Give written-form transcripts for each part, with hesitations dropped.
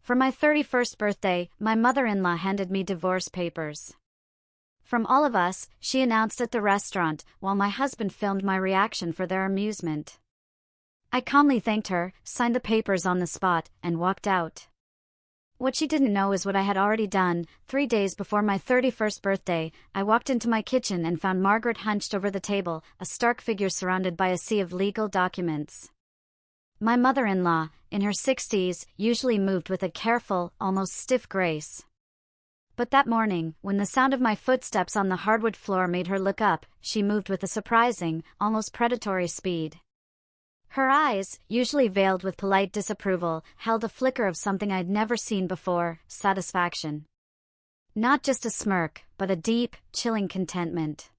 For my 31st birthday, my mother-in-law handed me divorce papers. From all of us, she announced at the restaurant, while my husband filmed my reaction for their amusement. I calmly thanked her, signed the papers on the spot, and walked out. What she didn't know is what I had already done. 3 days before my 31st birthday, I walked into my kitchen and found Margaret hunched over the table, a stark figure surrounded by a sea of legal documents. My mother-in-law, in her 60s, usually moved with a careful, almost stiff grace. But that morning, when the sound of my footsteps on the hardwood floor made her look up, she moved with a surprising, almost predatory speed. Her eyes, usually veiled with polite disapproval, held a flicker of something I'd never seen before: satisfaction. Not just a smirk, but a deep, chilling contentment.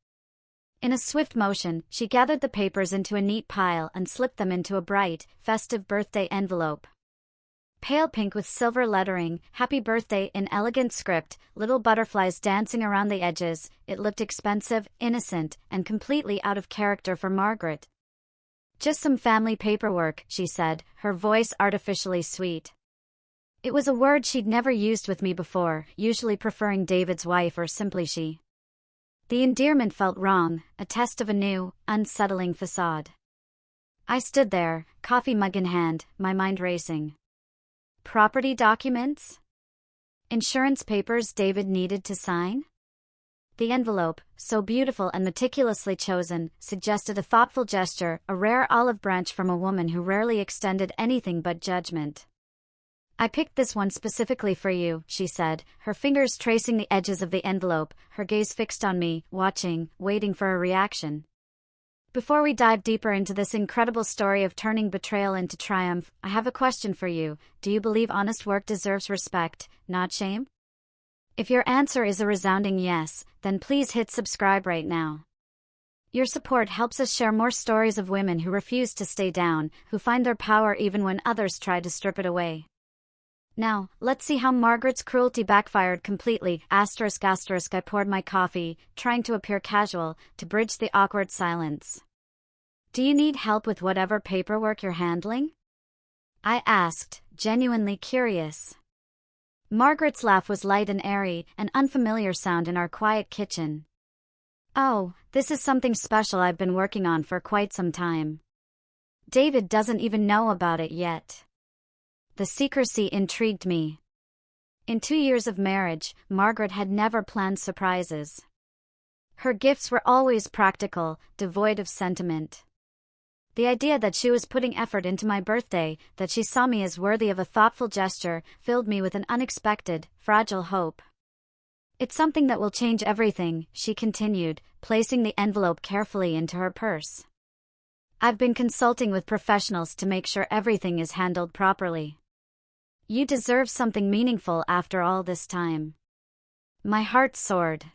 In a swift motion, she gathered the papers into a neat pile and slipped them into a bright, festive birthday envelope. Pale pink with silver lettering, "Happy Birthday" in elegant script, little butterflies dancing around the edges. It looked expensive, innocent, and completely out of character for Margaret. "Just some family paperwork," she said, her voice artificially sweet. It was a word she'd never used with me before, usually preferring David's wife or simply she. The endearment felt wrong, a test of a new, unsettling facade. I stood there, coffee mug in hand, my mind racing. Property documents? Insurance papers David needed to sign? The envelope, so beautiful and meticulously chosen, suggested a thoughtful gesture, a rare olive branch from a woman who rarely extended anything but judgment. "I picked this one specifically for you," she said, her fingers tracing the edges of the envelope, her gaze fixed on me, watching, waiting for a reaction. "Before we dive deeper into this incredible story of turning betrayal into triumph, I have a question for you. Do you believe honest work deserves respect, not shame? If your answer is a resounding yes, then please hit subscribe right now. Your support helps us share more stories of women who refuse to stay down, who find their power even when others try to strip it away. Now, let's see how Margaret's cruelty backfired completely. ****, I poured my coffee, trying to appear casual, to bridge the awkward silence. "Do you need help with whatever paperwork you're handling?" I asked, genuinely curious. Margaret's laugh was light and airy, an unfamiliar sound in our quiet kitchen. "Oh, this is something special I've been working on for quite some time. David doesn't even know about it yet." The secrecy intrigued me. In 2 years of marriage, Margaret had never planned surprises. Her gifts were always practical, devoid of sentiment. The idea that she was putting effort into my birthday, that she saw me as worthy of a thoughtful gesture, filled me with an unexpected, fragile hope. "It's something that will change everything," she continued, placing the envelope carefully into her purse. "I've been consulting with professionals to make sure everything is handled properly. You deserve something meaningful after all this time." My heart soared.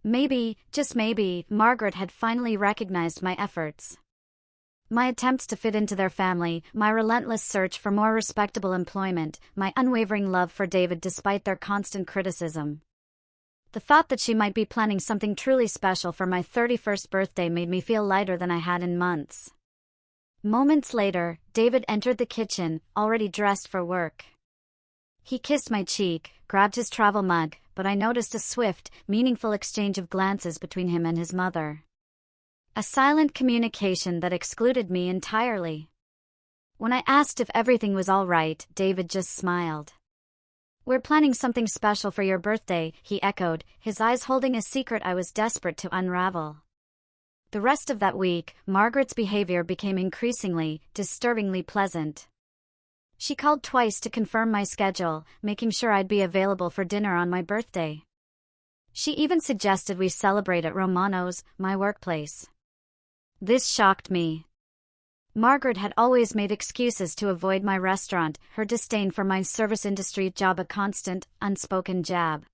Maybe, just maybe, Margaret had finally recognized my efforts. My attempts to fit into their family, my relentless search for more respectable employment, my unwavering love for David despite their constant criticism. The thought that she might be planning something truly special for my 31st birthday made me feel lighter than I had in months. Moments later, David entered the kitchen, already dressed for work. He kissed my cheek, grabbed his travel mug, but I noticed a swift, meaningful exchange of glances between him and his mother. A silent communication that excluded me entirely. When I asked if everything was all right, David just smiled. "We're planning something special for your birthday," he echoed, his eyes holding a secret I was desperate to unravel. The rest of that week, Margaret's behavior became increasingly, disturbingly pleasant. She called twice to confirm my schedule, making sure I'd be available for dinner on my birthday. She even suggested we celebrate at Romano's, my workplace. This shocked me. Margaret had always made excuses to avoid my restaurant, her disdain for my service industry job a constant, unspoken jab.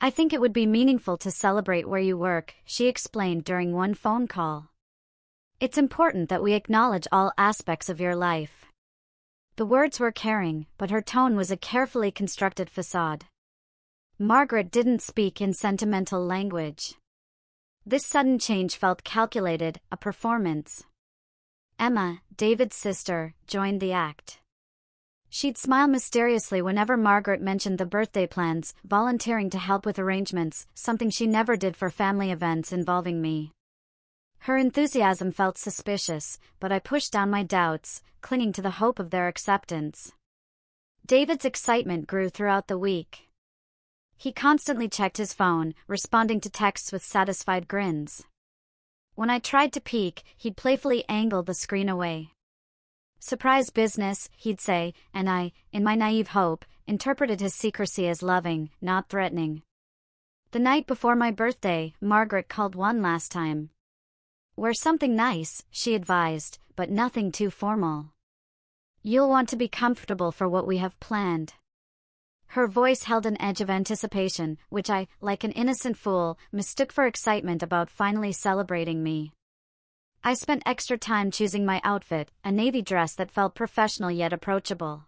"I think it would be meaningful to celebrate where you work," she explained during one phone call. "It's important that we acknowledge all aspects of your life." The words were caring, but her tone was a carefully constructed facade. Margaret didn't speak in sentimental language. This sudden change felt calculated, a performance. Emma, David's sister, joined the act. She'd smile mysteriously whenever Margaret mentioned the birthday plans, volunteering to help with arrangements, something she never did for family events involving me. Her enthusiasm felt suspicious, but I pushed down my doubts, clinging to the hope of their acceptance. David's excitement grew throughout the week. He constantly checked his phone, responding to texts with satisfied grins. When I tried to peek, he'd playfully angle the screen away. "Surprise business," he'd say, and I, in my naive hope, interpreted his secrecy as loving, not threatening. The night before my birthday, Margaret called one last time. "Wear something nice," she advised, "but nothing too formal. You'll want to be comfortable for what we have planned." Her voice held an edge of anticipation, which I, like an innocent fool, mistook for excitement about finally celebrating me. I spent extra time choosing my outfit, a navy dress that felt professional yet approachable.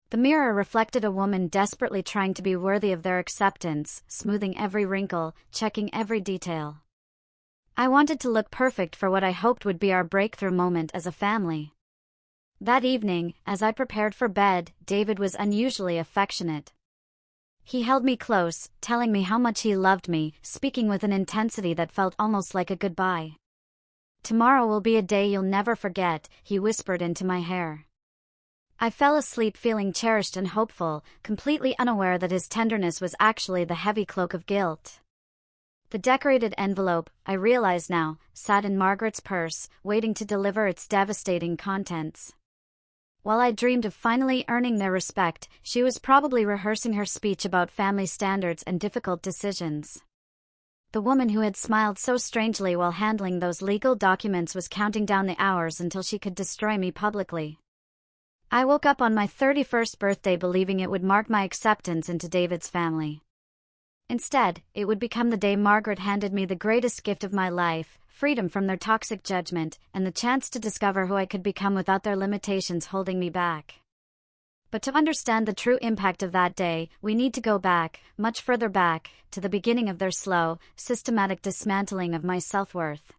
The mirror reflected a woman desperately trying to be worthy of their acceptance, smoothing every wrinkle, checking every detail. I wanted to look perfect for what I hoped would be our breakthrough moment as a family. That evening, as I prepared for bed, David was unusually affectionate. He held me close, telling me how much he loved me, speaking with an intensity that felt almost like a goodbye. "Tomorrow will be a day you'll never forget," he whispered into my hair. I fell asleep feeling cherished and hopeful, completely unaware that his tenderness was actually the heavy cloak of guilt. The decorated envelope, I realize now, sat in Margaret's purse, waiting to deliver its devastating contents. While I dreamed of finally earning their respect, she was probably rehearsing her speech about family standards and difficult decisions. The woman who had smiled so strangely while handling those legal documents was counting down the hours until she could destroy me publicly. I woke up on my 31st birthday believing it would mark my acceptance into David's family. Instead, it would become the day Margaret handed me the greatest gift of my life, freedom from their toxic judgment, and the chance to discover who I could become without their limitations holding me back. But to understand the true impact of that day, we need to go back, much further back, to the beginning of their slow, systematic dismantling of my self-worth.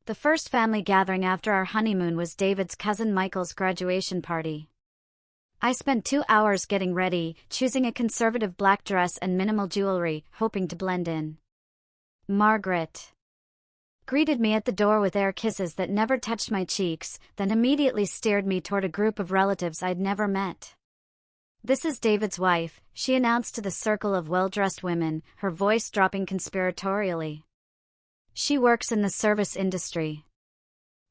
The first family gathering after our honeymoon was David's cousin Michael's graduation party. I spent 2 hours getting ready, choosing a conservative black dress and minimal jewelry, hoping to blend in. Margaret greeted me at the door with air kisses that never touched my cheeks, then immediately steered me toward a group of relatives I'd never met. "This is David's wife," she announced to the circle of well-dressed women, her voice dropping conspiratorially. "She works in the service industry."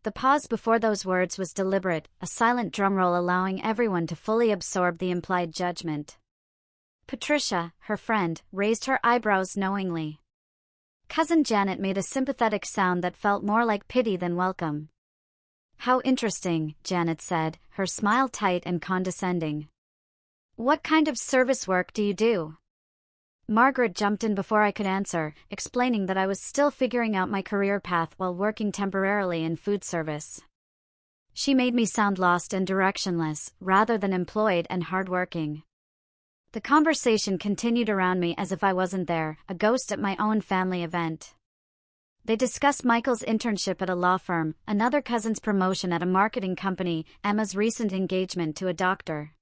The pause before those words was deliberate, a silent drumroll allowing everyone to fully absorb the implied judgment. Patricia, her friend, raised her eyebrows knowingly. Cousin Janet made a sympathetic sound that felt more like pity than welcome. "How interesting," Janet said, her smile tight and condescending. "What kind of service work do you do?" Margaret jumped in before I could answer, explaining that I was still figuring out my career path while working temporarily in food service. She made me sound lost and directionless, rather than employed and hardworking. The conversation continued around me as if I wasn't there, a ghost at my own family event. They discussed Michael's internship at a law firm, another cousin's promotion at a marketing company, Emma's recent engagement to a doctor.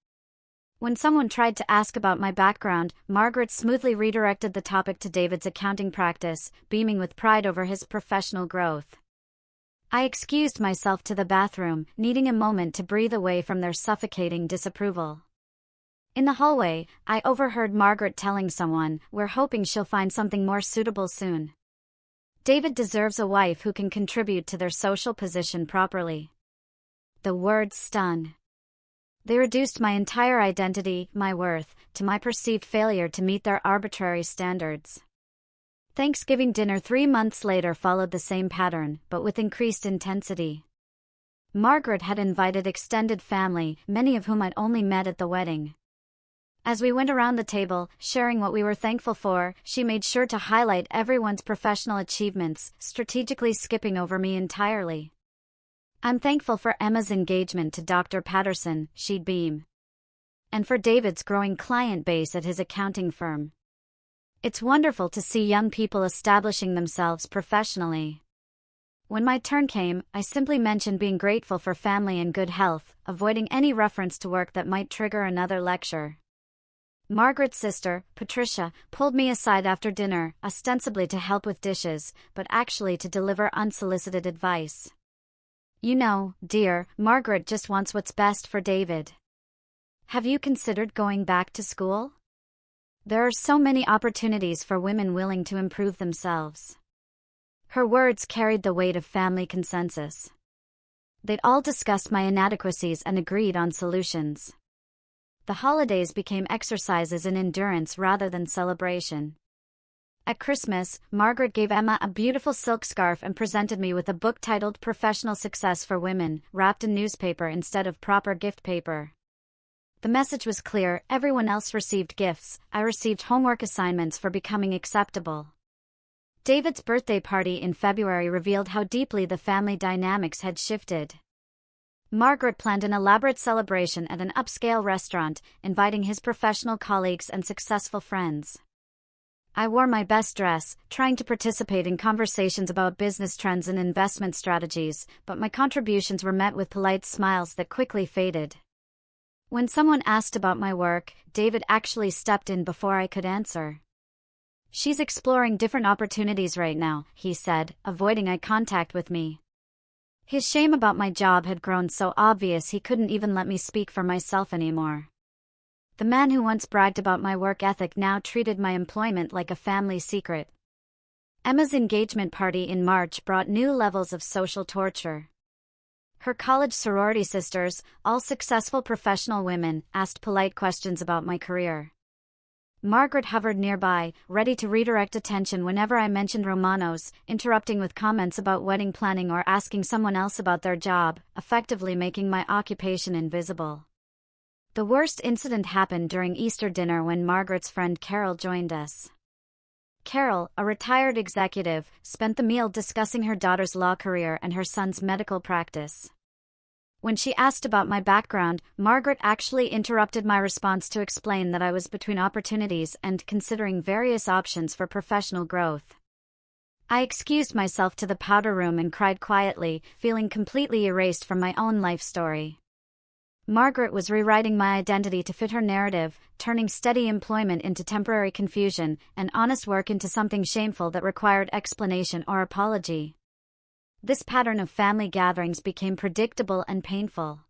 When someone tried to ask about my background, Margaret smoothly redirected the topic to David's accounting practice, beaming with pride over his professional growth. I excused myself to the bathroom, needing a moment to breathe away from their suffocating disapproval. In the hallway, I overheard Margaret telling someone, "We're hoping she'll find something more suitable soon. David deserves a wife who can contribute to their social position properly." The words stung. They reduced my entire identity, my worth, to my perceived failure to meet their arbitrary standards. Thanksgiving dinner 3 months later followed the same pattern, but with increased intensity. Margaret had invited extended family, many of whom I'd only met at the wedding. As we went around the table, sharing what we were thankful for, she made sure to highlight everyone's professional achievements, strategically skipping over me entirely. "I'm thankful for Emma's engagement to Dr. Patterson," she'd beam. "And for David's growing client base at his accounting firm. It's wonderful to see young people establishing themselves professionally." When my turn came, I simply mentioned being grateful for family and good health, avoiding any reference to work that might trigger another lecture. Margaret's sister, Patricia, pulled me aside after dinner, ostensibly to help with dishes, but actually to deliver unsolicited advice. "You know, dear, Margaret just wants what's best for David. Have you considered going back to school? There are so many opportunities for women willing to improve themselves." Her words carried the weight of family consensus. They'd all discussed my inadequacies and agreed on solutions. The holidays became exercises in endurance rather than celebration. At Christmas, Margaret gave Emma a beautiful silk scarf and presented me with a book titled Professional Success for Women, wrapped in newspaper instead of proper gift paper. The message was clear: everyone else received gifts, I received homework assignments for becoming acceptable. David's birthday party in February revealed how deeply the family dynamics had shifted. Margaret planned an elaborate celebration at an upscale restaurant, inviting his professional colleagues and successful friends. I wore my best dress, trying to participate in conversations about business trends and investment strategies, but my contributions were met with polite smiles that quickly faded. When someone asked about my work, David actually stepped in before I could answer. "She's exploring different opportunities right now," he said, avoiding eye contact with me. His shame about my job had grown so obvious he couldn't even let me speak for myself anymore. The man who once bragged about my work ethic now treated my employment like a family secret. Emma's engagement party in March brought new levels of social torture. Her college sorority sisters, all successful professional women, asked polite questions about my career. Margaret hovered nearby, ready to redirect attention whenever I mentioned Romanos, interrupting with comments about wedding planning or asking someone else about their job, effectively making my occupation invisible. The worst incident happened during Easter dinner when Margaret's friend Carol joined us. Carol, a retired executive, spent the meal discussing her daughter's law career and her son's medical practice. When she asked about my background, Margaret actually interrupted my response to explain that I was between opportunities and considering various options for professional growth. I excused myself to the powder room and cried quietly, feeling completely erased from my own life story. Margaret was rewriting my identity to fit her narrative, turning steady employment into temporary confusion, and honest work into something shameful that required explanation or apology. This pattern of family gatherings became predictable and painful.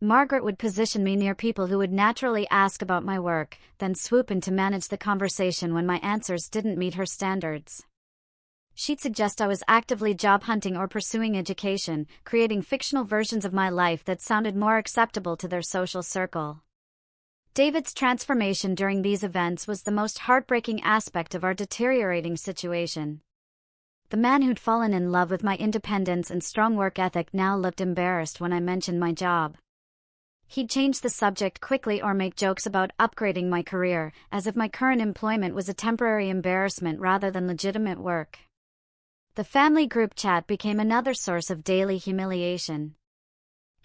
Margaret would position me near people who would naturally ask about my work, then swoop in to manage the conversation when my answers didn't meet her standards. She'd suggest I was actively job hunting or pursuing education, creating fictional versions of my life that sounded more acceptable to their social circle. David's transformation during these events was the most heartbreaking aspect of our deteriorating situation. The man who'd fallen in love with my independence and strong work ethic now looked embarrassed when I mentioned my job. He'd change the subject quickly or make jokes about upgrading my career, as if my current employment was a temporary embarrassment rather than legitimate work. The family group chat became another source of daily humiliation.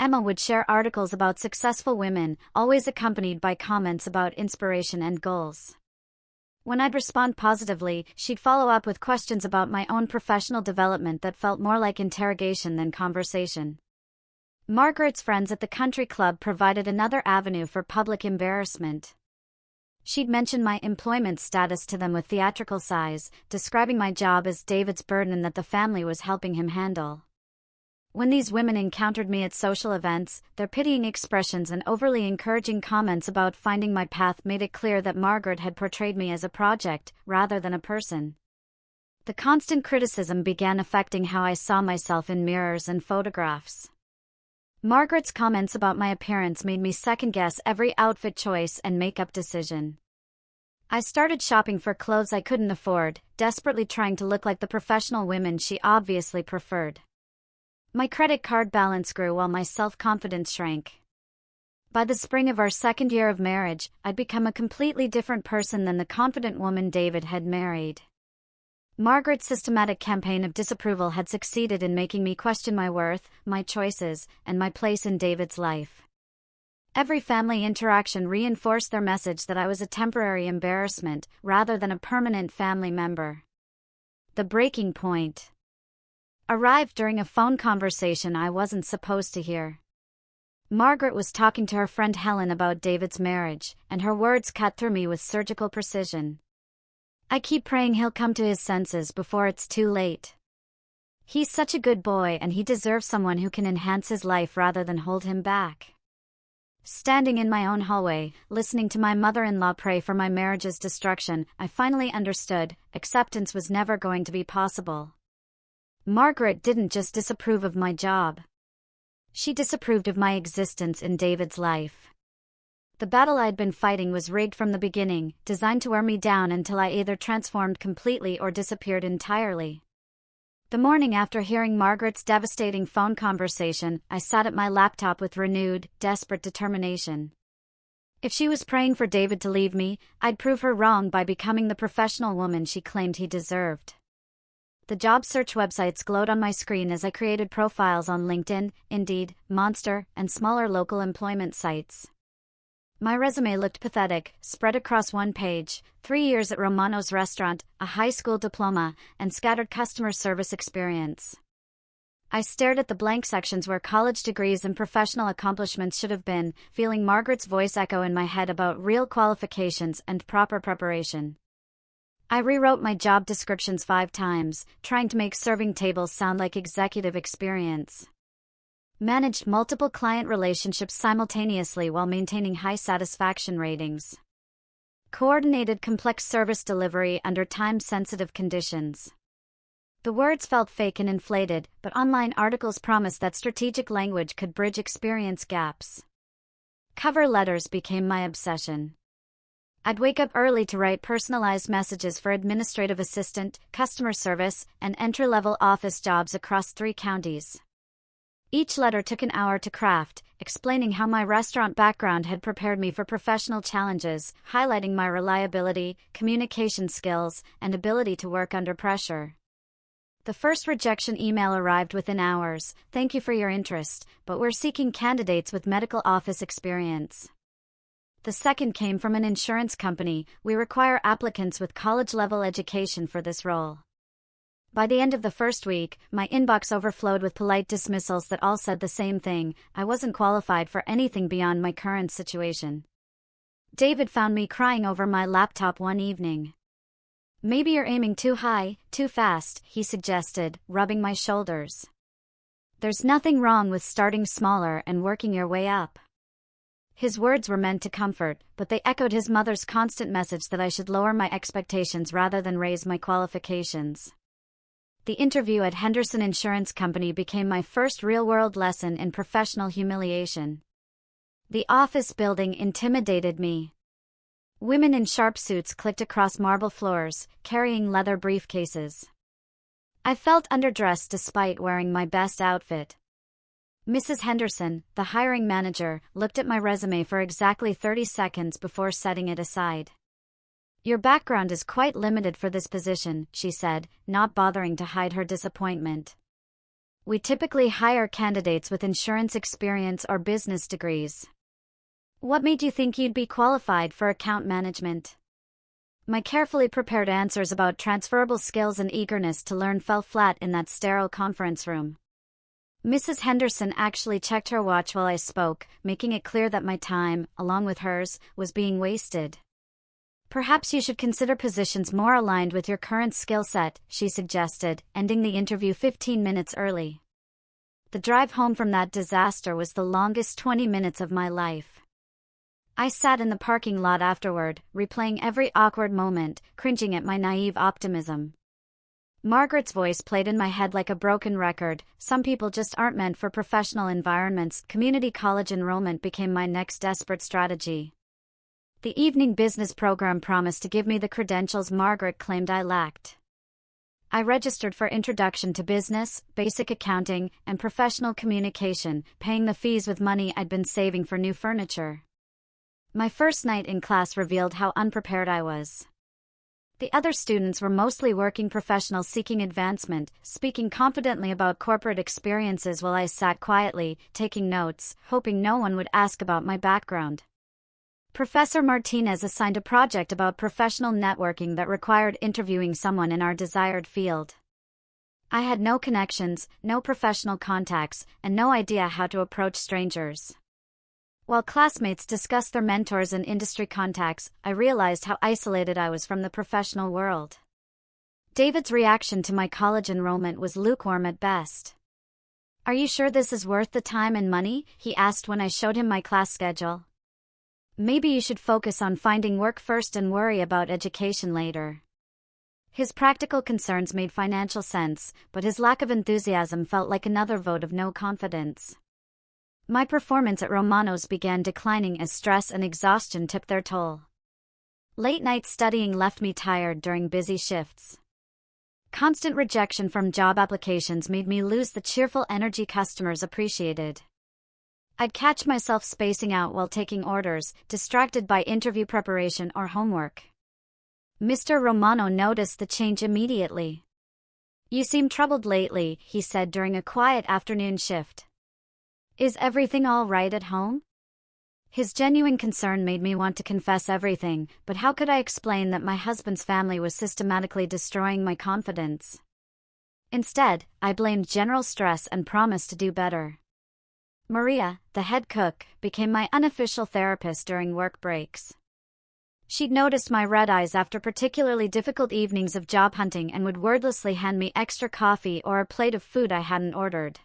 Emma would share articles about successful women, always accompanied by comments about inspiration and goals. When I'd respond positively, she'd follow up with questions about my own professional development that felt more like interrogation than conversation. Margaret's friends at the country club provided another avenue for public embarrassment. She'd mention my employment status to them with theatrical sighs, describing my job as David's burden that the family was helping him handle. When these women encountered me at social events, their pitying expressions and overly encouraging comments about finding my path made it clear that Margaret had portrayed me as a project, rather than a person. The constant criticism began affecting how I saw myself in mirrors and photographs. Margaret's comments about my appearance made me second-guess every outfit choice and makeup decision. I started shopping for clothes I couldn't afford, desperately trying to look like the professional women she obviously preferred. My credit card balance grew while my self-confidence shrank. By the spring of our second year of marriage, I'd become a completely different person than the confident woman David had married. Margaret's systematic campaign of disapproval had succeeded in making me question my worth, my choices, and my place in David's life. Every family interaction reinforced their message that I was a temporary embarrassment, rather than a permanent family member. The breaking point. arrived during a phone conversation I wasn't supposed to hear. Margaret was talking to her friend Helen about David's marriage, and her words cut through me with surgical precision. I keep praying he'll come to his senses before it's too late. He's such a good boy and he deserves someone who can enhance his life rather than hold him back. Standing in my own hallway, listening to my mother-in-law pray for my marriage's destruction, I finally understood acceptance was never going to be possible. Margaret didn't just disapprove of my job. She disapproved of my existence in David's life. The battle I'd been fighting was rigged from the beginning, designed to wear me down until I either transformed completely or disappeared entirely. The morning after hearing Margaret's devastating phone conversation, I sat at my laptop with renewed, desperate determination. If she was praying for David to leave me, I'd prove her wrong by becoming the professional woman she claimed he deserved. The job search websites glowed on my screen as I created profiles on LinkedIn, Indeed, Monster, and smaller local employment sites. My resume looked pathetic, spread across one page: 3 years at Romano's restaurant, a high school diploma, and scattered customer service experience. I stared at the blank sections where college degrees and professional accomplishments should have been, feeling Margaret's voice echo in my head about real qualifications and proper preparation. I rewrote my job descriptions 5 times, trying to make serving tables sound like executive experience. Managed multiple client relationships simultaneously while maintaining high satisfaction ratings. Coordinated complex service delivery under time-sensitive conditions. The words felt fake and inflated, but online articles promised that strategic language could bridge experience gaps. Cover letters became my obsession. I'd wake up early to write personalized messages for administrative assistant, customer service, and entry-level office jobs across 3 counties. Each letter took an hour to craft, explaining how my restaurant background had prepared me for professional challenges, highlighting my reliability, communication skills, and ability to work under pressure. The first rejection email arrived within hours: "Thank you for your interest, but we're seeking candidates with medical office experience." The second came from an insurance company: "We require applicants with college-level education for this role." By the end of the first week, my inbox overflowed with polite dismissals that all said the same thing: I wasn't qualified for anything beyond my current situation. David found me crying over my laptop one evening. "Maybe you're aiming too high, too fast," he suggested, rubbing my shoulders. "There's nothing wrong with starting smaller and working your way up." His words were meant to comfort, but they echoed his mother's constant message that I should lower my expectations rather than raise my qualifications. The interview at Henderson Insurance Company became my first real-world lesson in professional humiliation. The office building intimidated me. Women in sharp suits clicked across marble floors, carrying leather briefcases. I felt underdressed despite wearing my best outfit. Mrs. Henderson, the hiring manager, looked at my resume for exactly 30 seconds before setting it aside. "Your background is quite limited for this position," she said, not bothering to hide her disappointment. "We typically hire candidates with insurance experience or business degrees. What made you think you'd be qualified for account management?" My carefully prepared answers about transferable skills and eagerness to learn fell flat in that sterile conference room. Mrs. Henderson actually checked her watch while I spoke, making it clear that my time, along with hers, was being wasted. "Perhaps you should consider positions more aligned with your current skill set," she suggested, ending the interview 15 minutes early. The drive home from that disaster was the longest 20 minutes of my life. I sat in the parking lot afterward, replaying every awkward moment, cringing at my naive optimism. Margaret's voice played in my head like a broken record: "Some people just aren't meant for professional environments." Community college enrollment became my next desperate strategy. The evening business program promised to give me the credentials Margaret claimed I lacked. I registered for Introduction to Business, Basic Accounting, and Professional Communication, paying the fees with money I'd been saving for new furniture. My first night in class revealed how unprepared I was. The other students were mostly working professionals seeking advancement, speaking confidently about corporate experiences while I sat quietly, taking notes, hoping no one would ask about my background. Professor Martinez assigned a project about professional networking that required interviewing someone in our desired field. I had no connections, no professional contacts, and no idea how to approach strangers. While classmates discussed their mentors and industry contacts, I realized how isolated I was from the professional world. David's reaction to my college enrollment was lukewarm at best. "Are you sure this is worth the time and money?" he asked when I showed him my class schedule. "Maybe you should focus on finding work first and worry about education later." His practical concerns made financial sense, but his lack of enthusiasm felt like another vote of no confidence. My performance at Romano's began declining as stress and exhaustion took their toll. Late-night studying left me tired during busy shifts. Constant rejection from job applications made me lose the cheerful energy customers appreciated. I'd catch myself spacing out while taking orders, distracted by interview preparation or homework. Mr. Romano noticed the change immediately. "You seem troubled lately," he said during a quiet afternoon shift. "Is everything all right at home?" His genuine concern made me want to confess everything, but how could I explain that my husband's family was systematically destroying my confidence? Instead, I blamed general stress and promised to do better. Maria, the head cook, became my unofficial therapist during work breaks. She'd noticed my red eyes after particularly difficult evenings of job hunting and would wordlessly hand me extra coffee or a plate of food I hadn't ordered.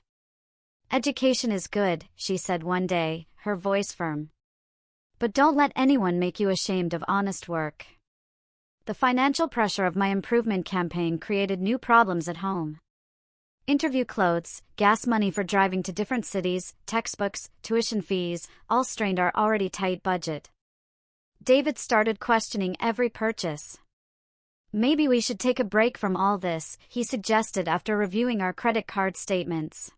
"Education is good," she said one day, her voice firm. "But don't let anyone make you ashamed of honest work." The financial pressure of my improvement campaign created new problems at home. Interview clothes, gas money for driving to different cities, textbooks, tuition fees, all strained our already tight budget. David started questioning every purchase. "Maybe we should take a break from all this," he suggested after reviewing our credit card statements.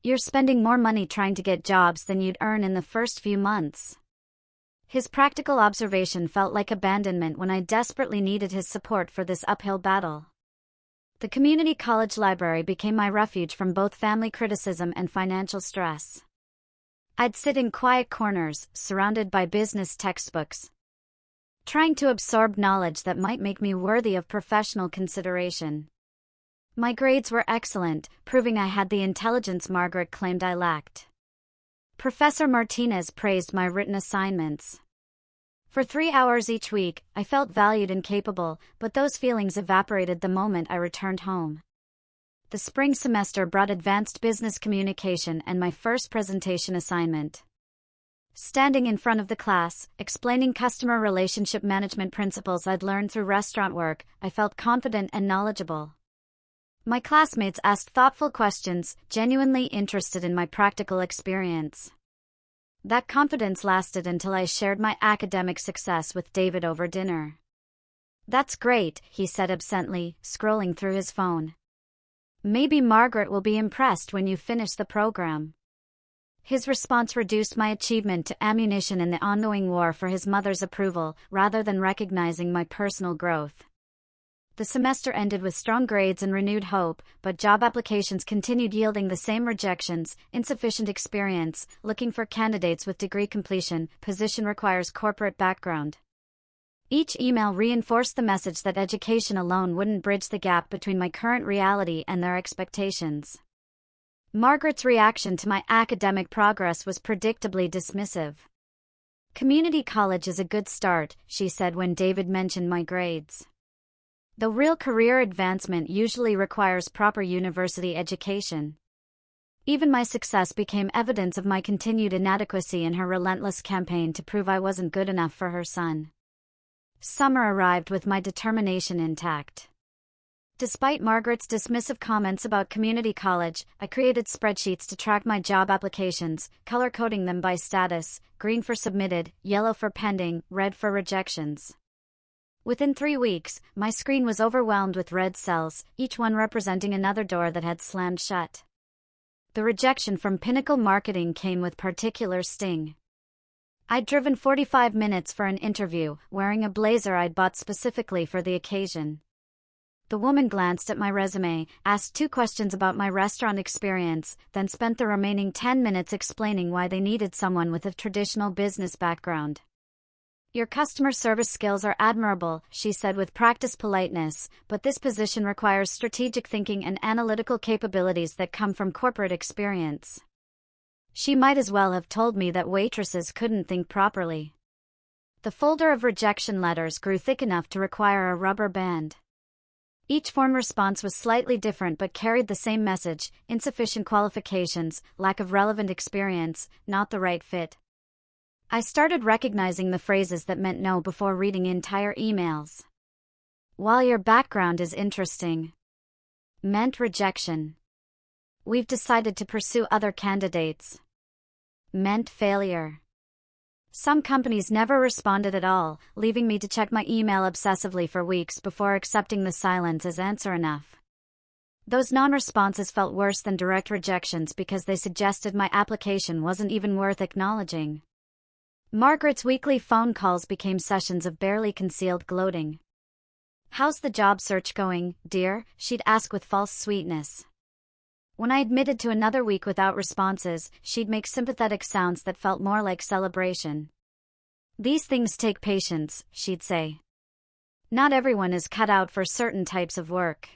"You're spending more money trying to get jobs than you'd earn in the first few months." His practical observation felt like abandonment when I desperately needed his support for this uphill battle. The community college library became my refuge from both family criticism and financial stress. I'd sit in quiet corners, surrounded by business textbooks, trying to absorb knowledge that might make me worthy of professional consideration. My grades were excellent, proving I had the intelligence Margaret claimed I lacked. Professor Martinez praised my written assignments. For 3 hours each week, I felt valued and capable, but those feelings evaporated the moment I returned home. The spring semester brought advanced business communication and my first presentation assignment. Standing in front of the class, explaining customer relationship management principles I'd learned through restaurant work, I felt confident and knowledgeable. My classmates asked thoughtful questions, genuinely interested in my practical experience. That confidence lasted until I shared my academic success with David over dinner. "That's great," he said absently, scrolling through his phone. "Maybe Margaret will be impressed when you finish the program." His response reduced my achievement to ammunition in the ongoing war for his mother's approval, rather than recognizing my personal growth. The semester ended with strong grades and renewed hope, but job applications continued yielding the same rejections: insufficient experience, looking for candidates with degree completion, position requires corporate background. Each email reinforced the message that education alone wouldn't bridge the gap between my current reality and their expectations. Margaret's reaction to my academic progress was predictably dismissive. "Community college is a good start," she said when David mentioned my grades. "The real career advancement usually requires proper university education." Even my success became evidence of my continued inadequacy in her relentless campaign to prove I wasn't good enough for her son. Summer arrived with my determination intact. Despite Margaret's dismissive comments about community college, I created spreadsheets to track my job applications, color-coding them by status: green for submitted, yellow for pending, red for rejections. Within 3 weeks, my screen was overwhelmed with red cells, each one representing another door that had slammed shut. The rejection from Pinnacle Marketing came with particular sting. I'd driven 45 minutes for an interview, wearing a blazer I'd bought specifically for the occasion. The woman glanced at my resume, asked 2 questions about my restaurant experience, then spent the remaining 10 minutes explaining why they needed someone with a traditional business background. Your customer service skills are admirable, she said with practiced politeness, but this position requires strategic thinking and analytical capabilities that come from corporate experience. She might as well have told me that waitresses couldn't think properly. The folder of rejection letters grew thick enough to require a rubber band. Each form response was slightly different but carried the same message: insufficient qualifications, lack of relevant experience, not the right fit. I started recognizing the phrases that meant no before reading entire emails. While your background is interesting, meant rejection. We've decided to pursue other candidates, meant failure. Some companies never responded at all, leaving me to check my email obsessively for weeks before accepting the silence as answer enough. Those non-responses felt worse than direct rejections because they suggested my application wasn't even worth acknowledging. Margaret's weekly phone calls became sessions of barely concealed gloating. "How's the job search going, dear?" she'd ask with false sweetness. When I admitted to another week without responses, she'd make sympathetic sounds that felt more like celebration. "These things take patience," she'd say. "Not everyone is cut out for certain types of work."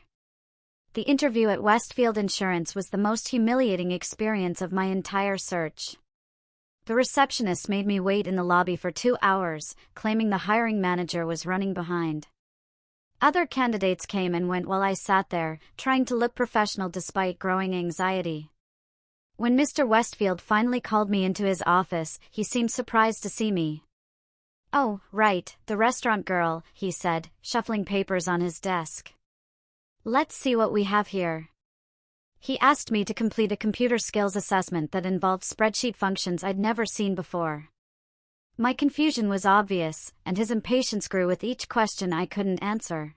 The interview at Westfield Insurance was the most humiliating experience of my entire search. The receptionist made me wait in the lobby for 2 hours, claiming the hiring manager was running behind. Other candidates came and went while I sat there, trying to look professional despite growing anxiety. When Mr. Westfield finally called me into his office, he seemed surprised to see me. "Oh, right, the restaurant girl," he said, shuffling papers on his desk. "Let's see what we have here." He asked me to complete a computer skills assessment that involved spreadsheet functions I'd never seen before. My confusion was obvious, and his impatience grew with each question I couldn't answer.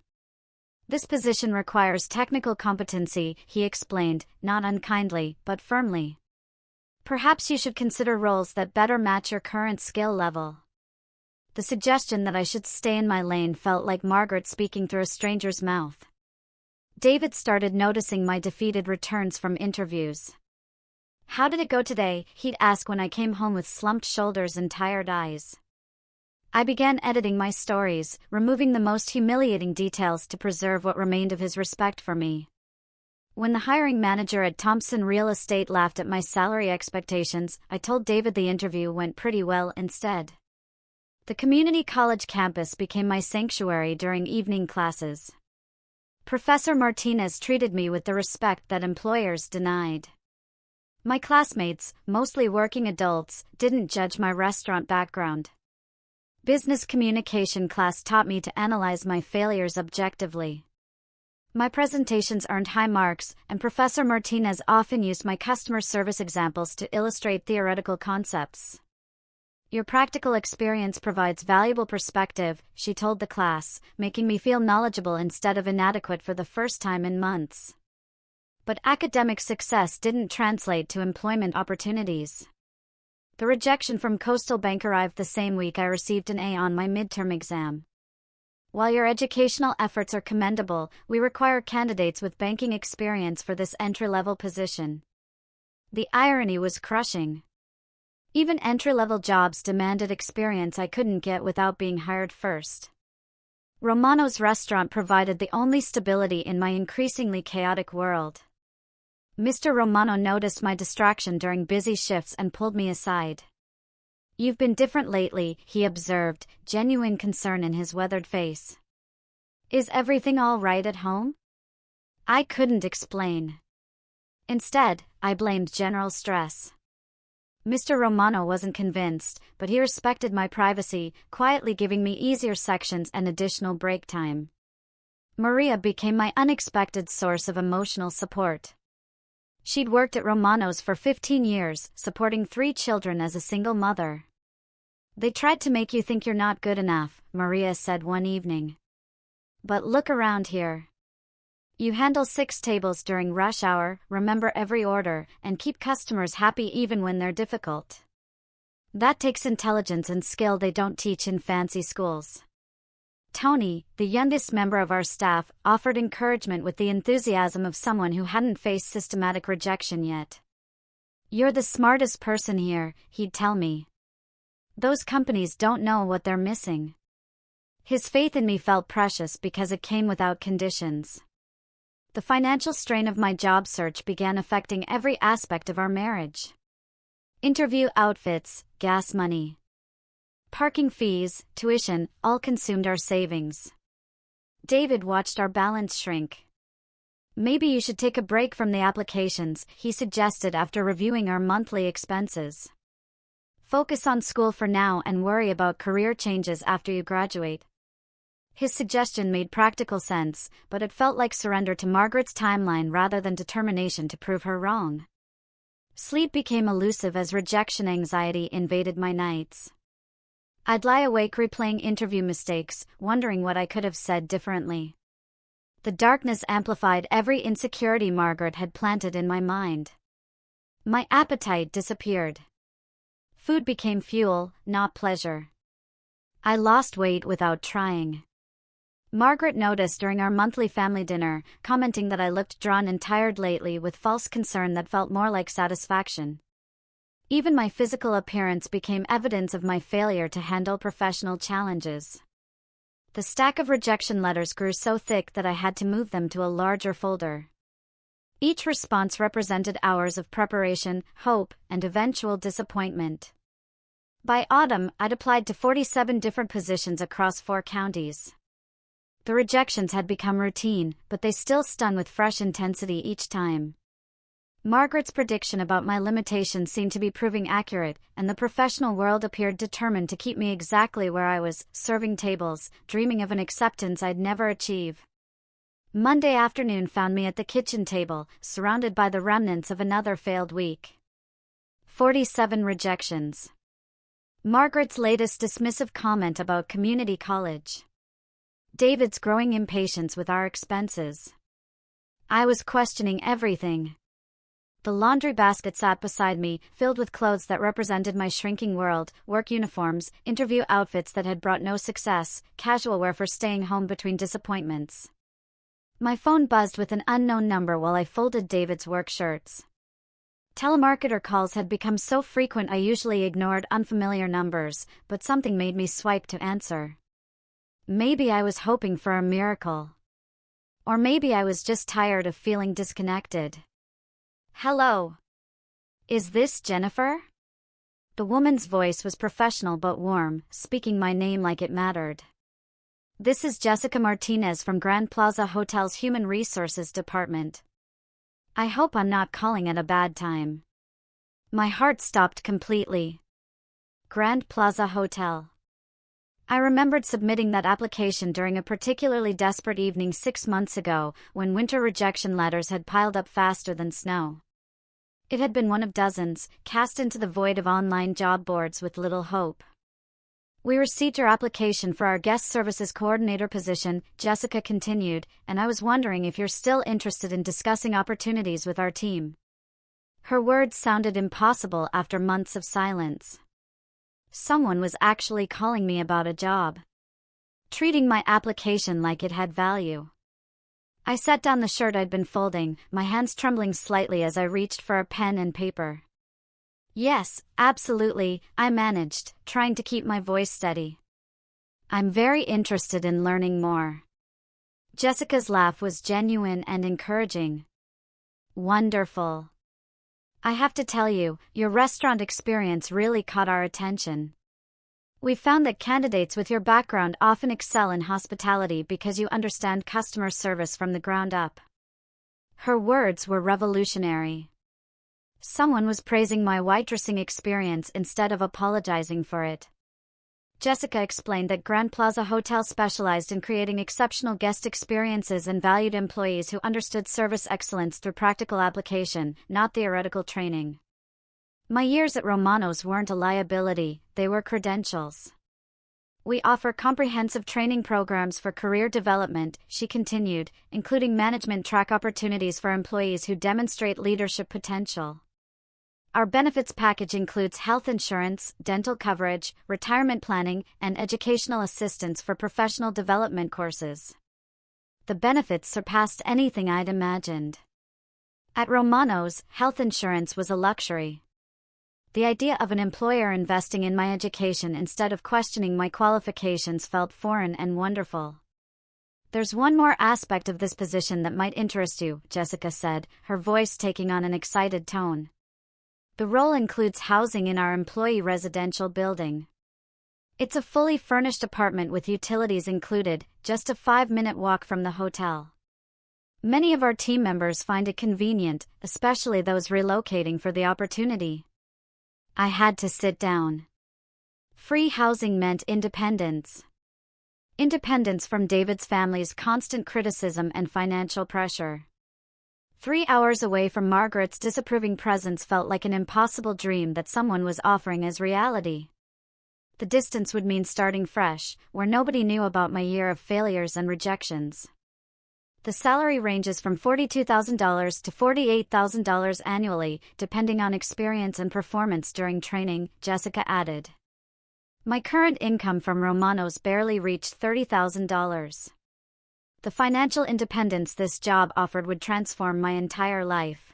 "This position requires technical competency," he explained, not unkindly, but firmly. "Perhaps you should consider roles that better match your current skill level." The suggestion that I should stay in my lane felt like Margaret speaking through a stranger's mouth. David started noticing my defeated returns from interviews. "How did it go today?" he'd ask when I came home with slumped shoulders and tired eyes. I began editing my stories, removing the most humiliating details to preserve what remained of his respect for me. When the hiring manager at Thompson Real Estate laughed at my salary expectations, I told David the interview went pretty well instead. The community college campus became my sanctuary during evening classes. Professor Martinez treated me with the respect that employers denied. My classmates, mostly working adults, didn't judge my restaurant background. Business communication class taught me to analyze my failures objectively. My presentations earned high marks, and Professor Martinez often used my customer service examples to illustrate theoretical concepts. "Your practical experience provides valuable perspective," she told the class, making me feel knowledgeable instead of inadequate for the first time in months. But academic success didn't translate to employment opportunities. The rejection from Coastal Bank arrived the same week I received an A on my midterm exam. "While your educational efforts are commendable, we require candidates with banking experience for this entry-level position." The irony was crushing. Even entry-level jobs demanded experience I couldn't get without being hired first. Romano's restaurant provided the only stability in my increasingly chaotic world. Mr. Romano noticed my distraction during busy shifts and pulled me aside. "You've been different lately," he observed, genuine concern in his weathered face. "Is everything all right at home?" I couldn't explain. Instead, I blamed general stress. Mr. Romano wasn't convinced, but he respected my privacy, quietly giving me easier sections and additional break time. Maria became my unexpected source of emotional support. She'd worked at Romano's for 15 years, supporting 3 children as a single mother. "They tried to make you think you're not good enough," Maria said one evening. "But look around here. You handle 6 tables during rush hour, remember every order, and keep customers happy even when they're difficult. That takes intelligence and skill they don't teach in fancy schools." Tony, the youngest member of our staff, offered encouragement with the enthusiasm of someone who hadn't faced systematic rejection yet. "You're the smartest person here," he'd tell me. Those companies don't know what they're missing. His faith in me felt precious because it came without conditions. The financial strain of my job search began affecting every aspect of our marriage. Interview outfits, gas money, parking fees, tuition, all consumed our savings. David watched our balance shrink. Maybe you should take a break from the applications, he suggested after reviewing our monthly expenses. Focus on school for now and worry about career changes after you graduate. His suggestion made practical sense, but it felt like surrender to Margaret's timeline rather than determination to prove her wrong. Sleep became elusive as rejection anxiety invaded my nights. I'd lie awake replaying interview mistakes, wondering what I could have said differently. The darkness amplified every insecurity Margaret had planted in my mind. My appetite disappeared. Food became fuel, not pleasure. I lost weight without trying. Margaret noticed during our monthly family dinner, commenting that I looked drawn and tired lately with false concern that felt more like satisfaction. Even my physical appearance became evidence of my failure to handle professional challenges. The stack of rejection letters grew so thick that I had to move them to a larger folder. Each response represented hours of preparation, hope, and eventual disappointment. By autumn, I'd applied to 47 different positions across 4 counties. The rejections had become routine, but they still stung with fresh intensity each time. Margaret's prediction about my limitations seemed to be proving accurate, and the professional world appeared determined to keep me exactly where I was, serving tables, dreaming of an acceptance I'd never achieve. Monday afternoon found me at the kitchen table, surrounded by the remnants of another failed week. 47 rejections. Margaret's latest dismissive comment about community college. David's growing impatience with our expenses. I was questioning everything. The laundry basket sat beside me, filled with clothes that represented my shrinking world, work uniforms, interview outfits that had brought no success, casual wear for staying home between disappointments. My phone buzzed with an unknown number while I folded David's work shirts. Telemarketer calls had become so frequent I usually ignored unfamiliar numbers, but something made me swipe to answer. Maybe I was hoping for a miracle. Or maybe I was just tired of feeling disconnected. Hello. Is this Jennifer? The woman's voice was professional but warm, speaking my name like it mattered. This is Jessica Martinez from Grand Plaza Hotel's Human Resources Department. I hope I'm not calling at a bad time. My heart stopped completely. Grand Plaza Hotel. I remembered submitting that application during a particularly desperate evening 6 months ago, when winter rejection letters had piled up faster than snow. It had been one of dozens, cast into the void of online job boards with little hope. We received your application for our guest services coordinator position, Jessica continued, and I was wondering if you're still interested in discussing opportunities with our team. Her words sounded impossible after months of silence. Someone was actually calling me about a job. Treating my application like it had value. I set down the shirt I'd been folding, my hands trembling slightly as I reached for a pen and paper. Yes, absolutely, I managed, trying to keep my voice steady. I'm very interested in learning more. Jessica's laugh was genuine and encouraging. Wonderful. I have to tell you, your restaurant experience really caught our attention. We found that candidates with your background often excel in hospitality because you understand customer service from the ground up. Her words were revolutionary. Someone was praising my waitressing experience instead of apologizing for it. Jessica explained that Grand Plaza Hotel specialized in creating exceptional guest experiences and valued employees who understood service excellence through practical application, not theoretical training. My years at Romano's weren't a liability, they were credentials. We offer comprehensive training programs for career development, she continued, including management track opportunities for employees who demonstrate leadership potential. Our benefits package includes health insurance, dental coverage, retirement planning, and educational assistance for professional development courses. The benefits surpassed anything I'd imagined. At Romano's, health insurance was a luxury. The idea of an employer investing in my education instead of questioning my qualifications felt foreign and wonderful. "There's one more aspect of this position that might interest you," Jessica said, her voice taking on an excited tone. "The role includes housing in our employee residential building. It's a fully furnished apartment with utilities included, just a 5-minute walk from the hotel. Many of our team members find it convenient, especially those relocating for the opportunity." I had to sit down. Free housing meant independence. Independence from David's family's constant criticism and financial pressure. 3 hours away from Margaret's disapproving presence felt like an impossible dream that someone was offering as reality. The distance would mean starting fresh, where nobody knew about my year of failures and rejections. "The salary ranges from $42,000 to $48,000 annually, depending on experience and performance during training," Jessica added. "My current income from Romano's barely reached $30,000. The financial independence this job offered would transform my entire life."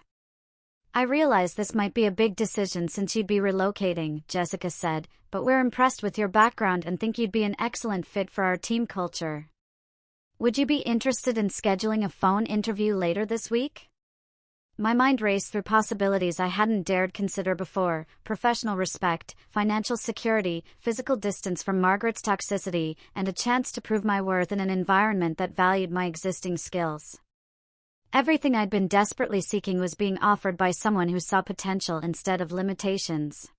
"I realize this might be a big decision since you'd be relocating," Jessica said, "but we're impressed with your background and think you'd be an excellent fit for our team culture. Would you be interested in scheduling a phone interview later this week?" My mind raced through possibilities I hadn't dared consider before: professional respect, financial security, physical distance from Margaret's toxicity, and a chance to prove my worth in an environment that valued my existing skills. Everything I'd been desperately seeking was being offered by someone who saw potential instead of limitations.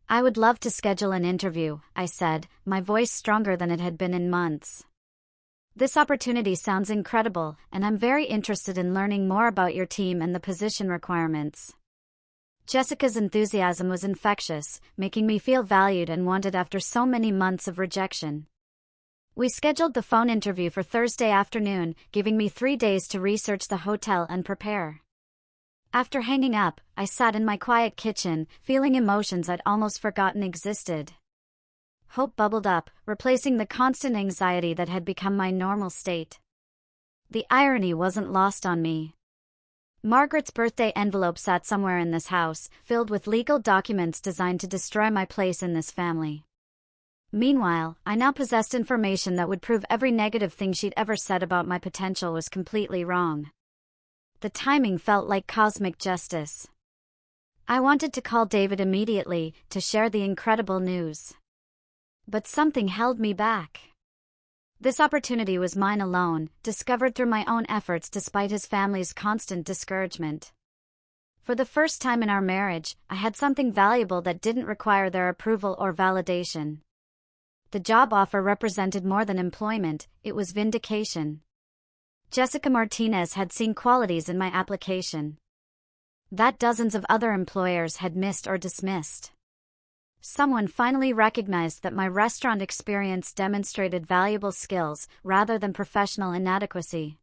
"I would love to schedule an interview," I said, my voice stronger than it had been in months. "This opportunity sounds incredible, and I'm very interested in learning more about your team and the position requirements." Jessica's enthusiasm was infectious, making me feel valued and wanted after so many months of rejection. We scheduled the phone interview for Thursday afternoon, giving me 3 days to research the hotel and prepare. After hanging up, I sat in my quiet kitchen, feeling emotions I'd almost forgotten existed. Hope bubbled up, replacing the constant anxiety that had become my normal state. The irony wasn't lost on me. Margaret's birthday envelope sat somewhere in this house, filled with legal documents designed to destroy my place in this family. Meanwhile, I now possessed information that would prove every negative thing she'd ever said about my potential was completely wrong. The timing felt like cosmic justice. I wanted to call David immediately, to share the incredible news. But something held me back. This opportunity was mine alone, discovered through my own efforts despite his family's constant discouragement. For the first time in our marriage, I had something valuable that didn't require their approval or validation. The job offer represented more than employment, it was vindication. Jessica Martinez had seen qualities in my application that dozens of other employers had missed or dismissed. Someone finally recognized that my restaurant experience demonstrated valuable skills, rather than professional inadequacy.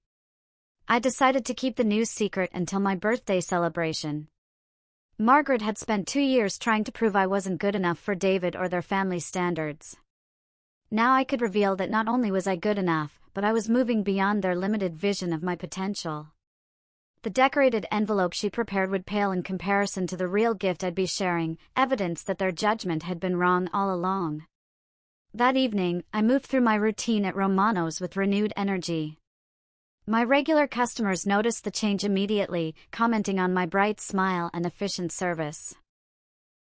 I decided to keep the news secret until my birthday celebration. Margaret had spent 2 years trying to prove I wasn't good enough for David or their family standards. Now I could reveal that not only was I good enough, but I was moving beyond their limited vision of my potential. The decorated envelope she prepared would pale in comparison to the real gift I'd be sharing, evidence that their judgment had been wrong all along. That evening, I moved through my routine at Romano's with renewed energy. My regular customers noticed the change immediately, commenting on my bright smile and efficient service.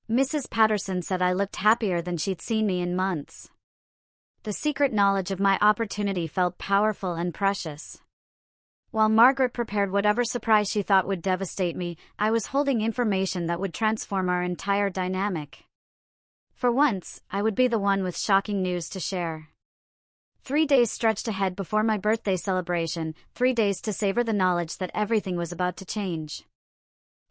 Mrs. Patterson said I looked happier than she'd seen me in months. The secret knowledge of my opportunity felt powerful and precious. While Margaret prepared whatever surprise she thought would devastate me, I was holding information that would transform our entire dynamic. For once, I would be the one with shocking news to share. 3 days stretched ahead before my birthday celebration, 3 days to savor the knowledge that everything was about to change.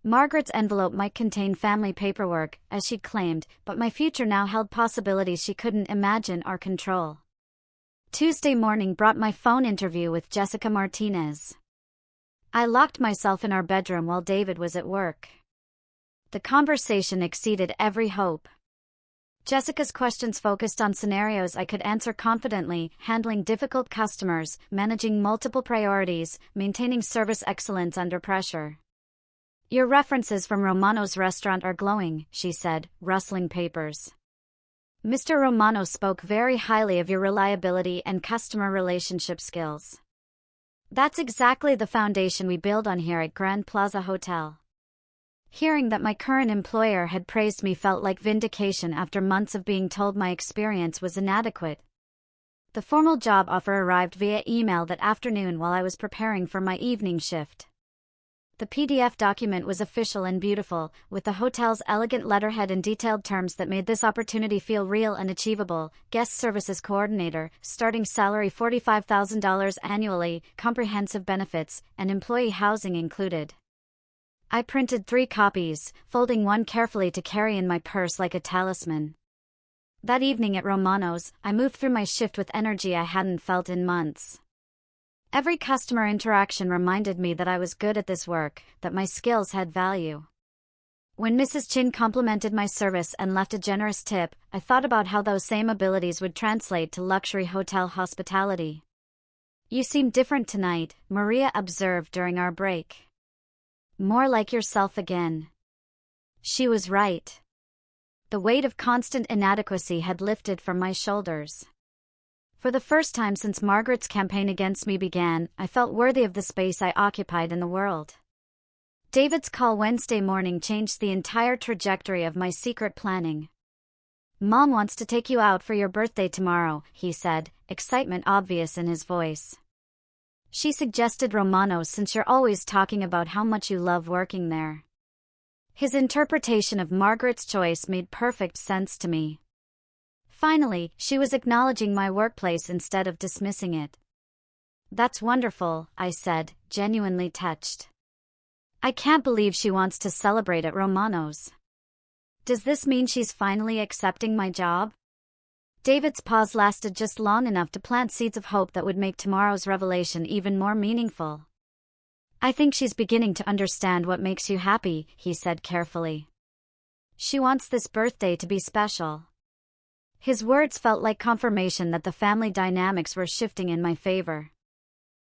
Margaret's envelope might contain family paperwork, as she'd claimed, but my future now held possibilities she couldn't imagine or control. Tuesday morning brought my phone interview with Jessica Martinez. I locked myself in our bedroom while David was at work. The conversation exceeded every hope. Jessica's questions focused on scenarios I could answer confidently, handling difficult customers, managing multiple priorities, maintaining service excellence under pressure. Your references from Romano's restaurant are glowing, she said, rustling papers. Mr. Romano spoke very highly of your reliability and customer relationship skills. That's exactly the foundation we build on here at Grand Plaza Hotel. Hearing that my current employer had praised me felt like vindication after months of being told my experience was inadequate. The formal job offer arrived via email that afternoon while I was preparing for my evening shift. The PDF document was official and beautiful, with the hotel's elegant letterhead and detailed terms that made this opportunity feel real and achievable. Guest Services Coordinator, starting salary $45,000 annually, comprehensive benefits, and employee housing included. I printed 3 copies, folding one carefully to carry in my purse like a talisman. That evening at Romano's, I moved through my shift with energy I hadn't felt in months. Every customer interaction reminded me that I was good at this work, that my skills had value. When Mrs. Chin complimented my service and left a generous tip, I thought about how those same abilities would translate to luxury hotel hospitality. You seem different tonight, Maria observed during our break. More like yourself again. She was right. The weight of constant inadequacy had lifted from my shoulders. For the first time since Margaret's campaign against me began, I felt worthy of the space I occupied in the world. David's call Wednesday morning changed the entire trajectory of my secret planning. Mom wants to take you out for your birthday tomorrow, he said, excitement obvious in his voice. She suggested Romano's since you're always talking about how much you love working there. His interpretation of Margaret's choice made perfect sense to me. Finally, she was acknowledging my workplace instead of dismissing it. That's wonderful, I said, genuinely touched. I can't believe she wants to celebrate at Romano's. Does this mean she's finally accepting my job? David's pause lasted just long enough to plant seeds of hope that would make tomorrow's revelation even more meaningful. I think she's beginning to understand what makes you happy, he said carefully. She wants this birthday to be special. His words felt like confirmation that the family dynamics were shifting in my favor.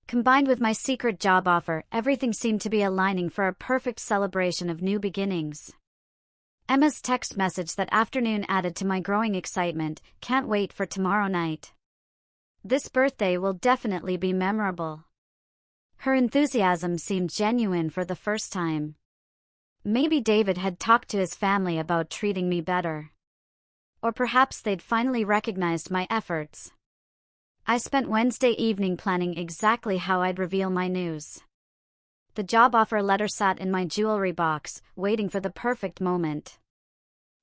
Combined with my secret job offer, everything seemed to be aligning for a perfect celebration of new beginnings. Emma's text message that afternoon added to my growing excitement. Can't wait for tomorrow night. This birthday will definitely be memorable. Her enthusiasm seemed genuine for the first time. Maybe David had talked to his family about treating me better. Or perhaps they'd finally recognized my efforts. I spent Wednesday evening planning exactly how I'd reveal my news. The job offer letter sat in my jewelry box, waiting for the perfect moment.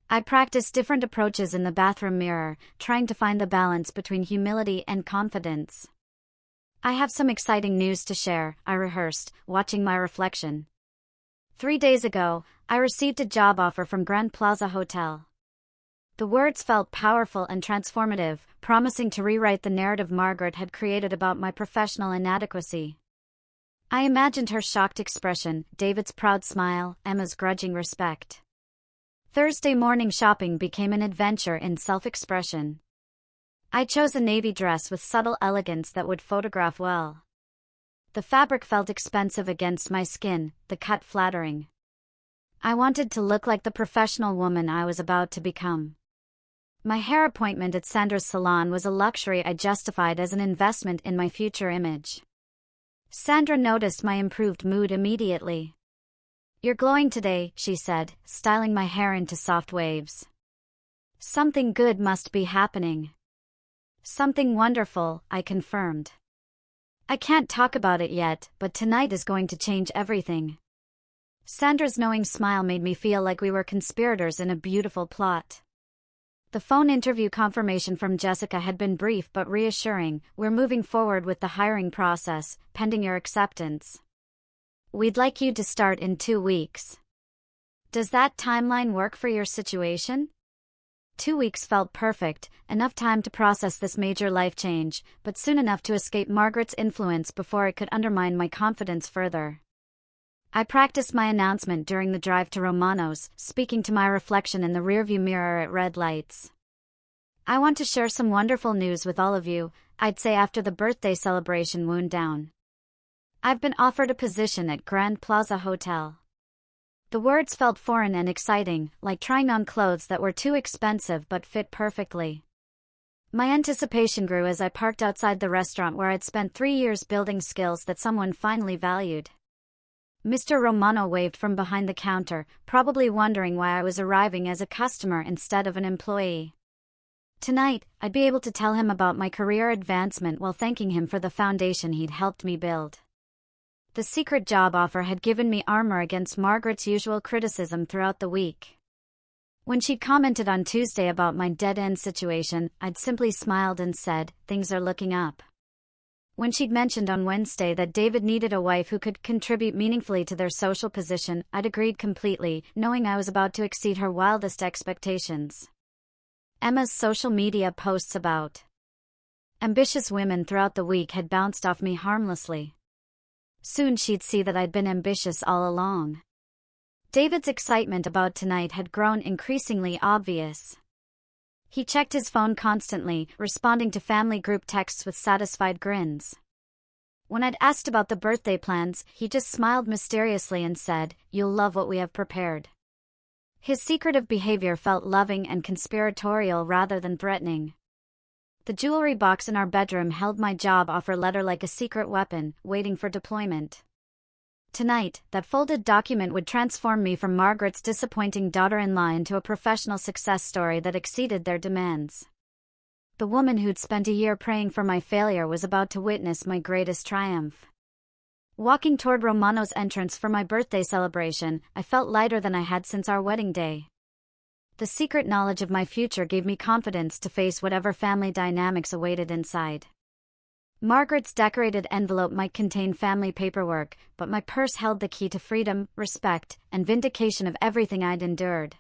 I practiced different approaches in the bathroom mirror, trying to find the balance between humility and confidence. I have some exciting news to share, I rehearsed, watching my reflection. 3 days ago, I received a job offer from Grand Plaza Hotel. The words felt powerful and transformative, promising to rewrite the narrative Margaret had created about my professional inadequacy. I imagined her shocked expression, David's proud smile, Emma's grudging respect. Thursday morning shopping became an adventure in self-expression. I chose a navy dress with subtle elegance that would photograph well. The fabric felt expensive against my skin, the cut flattering. I wanted to look like the professional woman I was about to become. My hair appointment at Sandra's salon was a luxury I justified as an investment in my future image. Sandra noticed my improved mood immediately. You're glowing today, she said, styling my hair into soft waves. Something good must be happening. Something wonderful, I confirmed. I can't talk about it yet, but tonight is going to change everything. Sandra's knowing smile made me feel like we were conspirators in a beautiful plot. The phone interview confirmation from Jessica had been brief but reassuring. We're moving forward with the hiring process, pending your acceptance. We'd like you to start in 2 weeks. Does that timeline work for your situation? 2 weeks felt perfect, enough time to process this major life change, but soon enough to escape Margaret's influence before it could undermine my confidence further. I practiced my announcement during the drive to Romano's, speaking to my reflection in the rearview mirror at red lights. I want to share some wonderful news with all of you, I'd say after the birthday celebration wound down. I've been offered a position at Grand Plaza Hotel. The words felt foreign and exciting, like trying on clothes that were too expensive but fit perfectly. My anticipation grew as I parked outside the restaurant where I'd spent 3 years building skills that someone finally valued. Mr. Romano waved from behind the counter, probably wondering why I was arriving as a customer instead of an employee. Tonight, I'd be able to tell him about my career advancement while thanking him for the foundation he'd helped me build. The secret job offer had given me armor against Margaret's usual criticism throughout the week. When she'd commented on Tuesday about my dead-end situation, I'd simply smiled and said, "Things are looking up." When she'd mentioned on Wednesday that David needed a wife who could contribute meaningfully to their social position, I'd agreed completely, knowing I was about to exceed her wildest expectations. Emma's social media posts about ambitious women throughout the week had bounced off me harmlessly. Soon she'd see that I'd been ambitious all along. David's excitement about tonight had grown increasingly obvious. He checked his phone constantly, responding to family group texts with satisfied grins. When I'd asked about the birthday plans, he just smiled mysteriously and said, "You'll love what we have prepared." His secretive behavior felt loving and conspiratorial rather than threatening. The jewelry box in our bedroom held my job offer letter like a secret weapon, waiting for deployment. Tonight, that folded document would transform me from Margaret's disappointing daughter-in-law into a professional success story that exceeded their demands. The woman who'd spent a year praying for my failure was about to witness my greatest triumph. Walking toward Romano's entrance for my birthday celebration, I felt lighter than I had since our wedding day. The secret knowledge of my future gave me confidence to face whatever family dynamics awaited inside. Margaret's decorated envelope might contain family paperwork, but my purse held the key to freedom, respect, and vindication of everything I'd endured.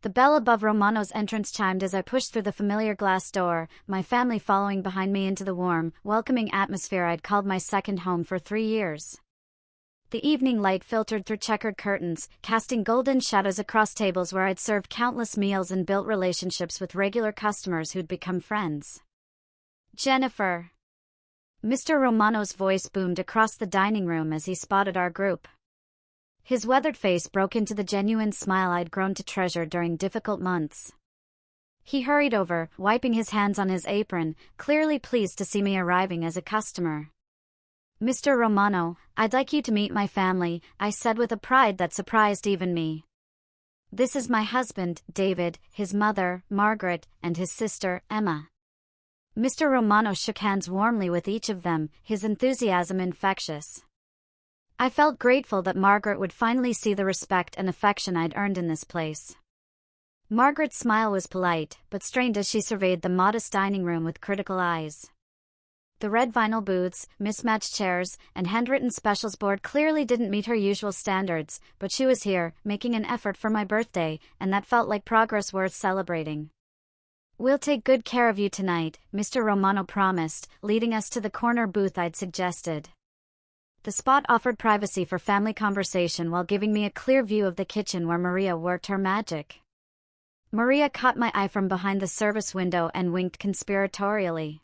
The bell above Romano's entrance chimed as I pushed through the familiar glass door, my family following behind me into the warm, welcoming atmosphere I'd called my second home for 3 years. The evening light filtered through checkered curtains, casting golden shadows across tables where I'd served countless meals and built relationships with regular customers who'd become friends. "Jennifer." Mr. Romano's voice boomed across the dining room as he spotted our group. His weathered face broke into the genuine smile I'd grown to treasure during difficult months. He hurried over, wiping his hands on his apron, clearly pleased to see me arriving as a customer. "Mr. Romano, I'd like you to meet my family," I said with a pride that surprised even me. "This is my husband, David, his mother, Margaret, and his sister, Emma." Mr. Romano shook hands warmly with each of them, his enthusiasm infectious. I felt grateful that Margaret would finally see the respect and affection I'd earned in this place. Margaret's smile was polite, but strained as she surveyed the modest dining room with critical eyes. The red vinyl booths, mismatched chairs, and handwritten specials board clearly didn't meet her usual standards, but she was here, making an effort for my birthday, and that felt like progress worth celebrating. "We'll take good care of you tonight," Mr. Romano promised, leading us to the corner booth I'd suggested. The spot offered privacy for family conversation while giving me a clear view of the kitchen where Maria worked her magic. Maria caught my eye from behind the service window and winked conspiratorially.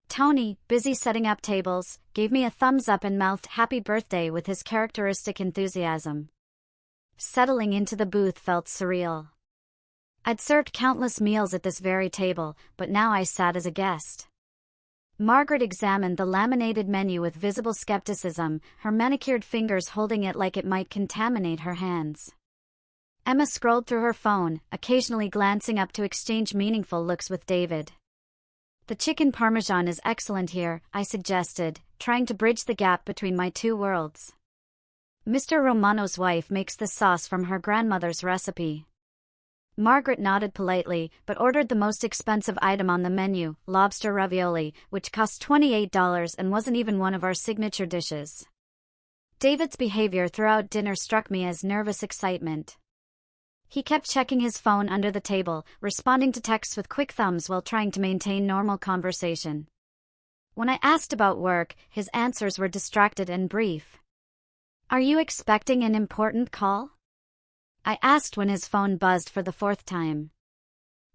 Tony, busy setting up tables, gave me a thumbs up and mouthed "Happy birthday" with his characteristic enthusiasm. Settling into the booth felt surreal. I'd served countless meals at this very table, but now I sat as a guest. Margaret examined the laminated menu with visible skepticism, her manicured fingers holding it like it might contaminate her hands. Emma scrolled through her phone, occasionally glancing up to exchange meaningful looks with David. "The chicken parmesan is excellent here," I suggested, trying to bridge the gap between my two worlds. "Mr. Romano's wife makes the sauce from her grandmother's recipe." Margaret nodded politely, but ordered the most expensive item on the menu, lobster ravioli, which cost $28 and wasn't even one of our signature dishes. David's behavior throughout dinner struck me as nervous excitement. He kept checking his phone under the table, responding to texts with quick thumbs while trying to maintain normal conversation. When I asked about work, his answers were distracted and brief. "Are you expecting an important call?" I asked when his phone buzzed for the 4th time.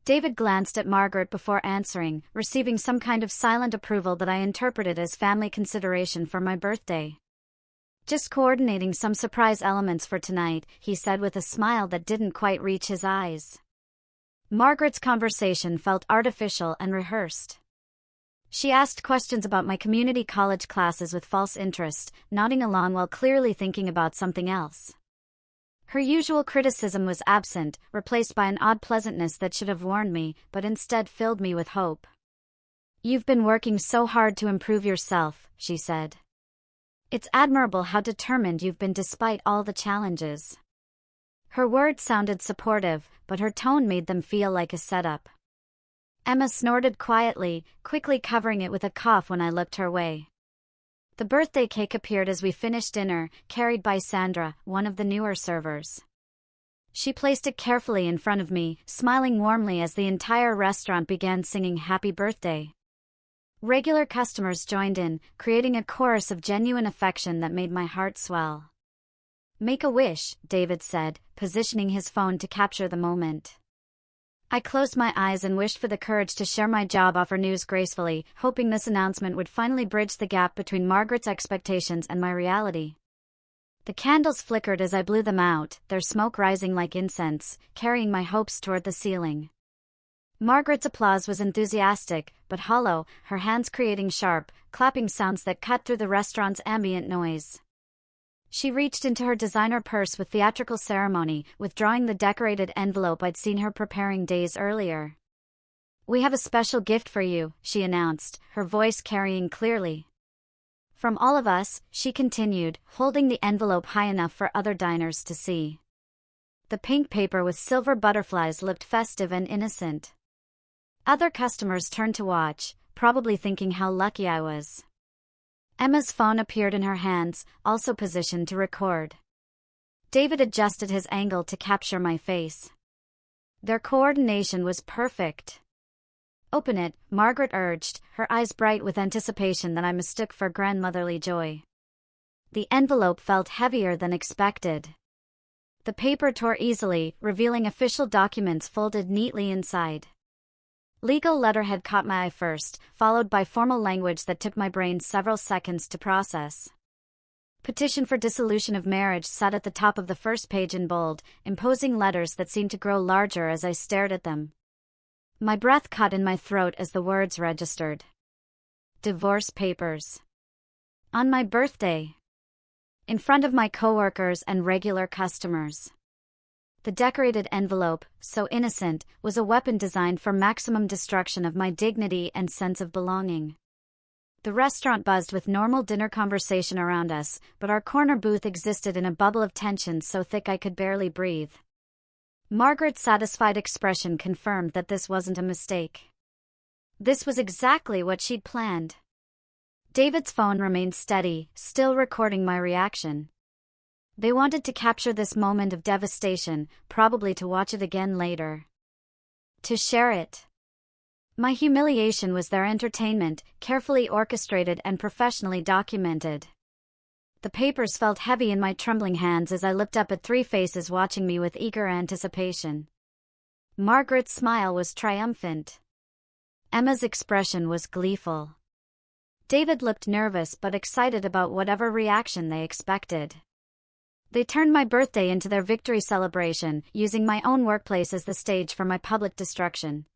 David glanced at Margaret before answering, receiving some kind of silent approval that I interpreted as family consideration for my birthday. Just coordinating some surprise elements for tonight, he said with a smile that didn't quite reach his eyes. Margaret's conversation felt artificial and rehearsed. She asked questions about my community college classes with false interest, nodding along while clearly thinking about something else. Her usual criticism was absent, replaced by an odd pleasantness that should have warned me, but instead filled me with hope. "You've been working so hard to improve yourself," she said. "It's admirable how determined you've been despite all the challenges." Her words sounded supportive, but her tone made them feel like a setup. Emma snorted quietly, quickly covering it with a cough when I looked her way. The birthday cake appeared as we finished dinner, carried by Sandra, one of the newer servers. She placed it carefully in front of me, smiling warmly as the entire restaurant began singing Happy Birthday. Regular customers joined in, creating a chorus of genuine affection that made my heart swell. "Make a wish," David said, positioning his phone to capture the moment. I closed my eyes and wished for the courage to share my job offer news gracefully, hoping this announcement would finally bridge the gap between Margaret's expectations and my reality. The candles flickered as I blew them out, their smoke rising like incense, carrying my hopes toward the ceiling. Margaret's applause was enthusiastic, but hollow, her hands creating sharp, clapping sounds that cut through the restaurant's ambient noise. She reached into her designer purse with theatrical ceremony, withdrawing the decorated envelope I'd seen her preparing days earlier. "We have a special gift for you," she announced, her voice carrying clearly. "From all of us," she continued, holding the envelope high enough for other diners to see. The pink paper with silver butterflies looked festive and innocent. Other customers turned to watch, probably thinking how lucky I was. Emma's phone appeared in her hands, also positioned to record. David adjusted his angle to capture my face. Their coordination was perfect. "Open it," Margaret urged, her eyes bright with anticipation that I mistook for grandmotherly joy. The envelope felt heavier than expected. The paper tore easily, revealing official documents folded neatly inside. Legal letterhead caught my eye first, followed by formal language that took my brain several seconds to process. Petition for dissolution of marriage sat at the top of the first page in bold, imposing letters that seemed to grow larger as I stared at them. My breath caught in my throat as the words registered. Divorce papers. On my birthday. In front of my coworkers and regular customers. The decorated envelope, so innocent, was a weapon designed for maximum destruction of my dignity and sense of belonging. The restaurant buzzed with normal dinner conversation around us, but our corner booth existed in a bubble of tension so thick I could barely breathe. Margaret's satisfied expression confirmed that this wasn't a mistake. This was exactly what she'd planned. David's phone remained steady, still recording my reaction. They wanted to capture this moment of devastation, probably to watch it again later. To share it. My humiliation was their entertainment, carefully orchestrated and professionally documented. The papers felt heavy in my trembling hands as I looked up at three faces watching me with eager anticipation. Margaret's smile was triumphant. Emma's expression was gleeful. David looked nervous but excited about whatever reaction they expected. They turned my birthday into their victory celebration, using my own workplace as the stage for my public destruction.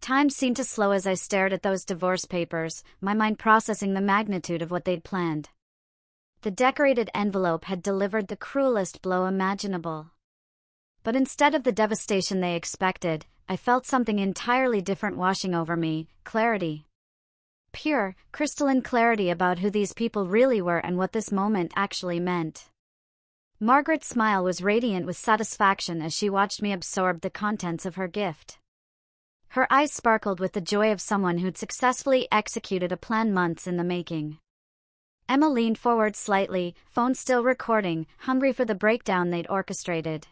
Time seemed to slow as I stared at those divorce papers, my mind processing the magnitude of what they'd planned. The decorated envelope had delivered the cruelest blow imaginable. But instead of the devastation they expected, I felt something entirely different washing over me: clarity. Pure, crystalline clarity about who these people really were and what this moment actually meant. Margaret's smile was radiant with satisfaction as she watched me absorb the contents of her gift. Her eyes sparkled with the joy of someone who'd successfully executed a plan months in the making. Emma leaned forward slightly, phone still recording, hungry for the breakdown they'd orchestrated.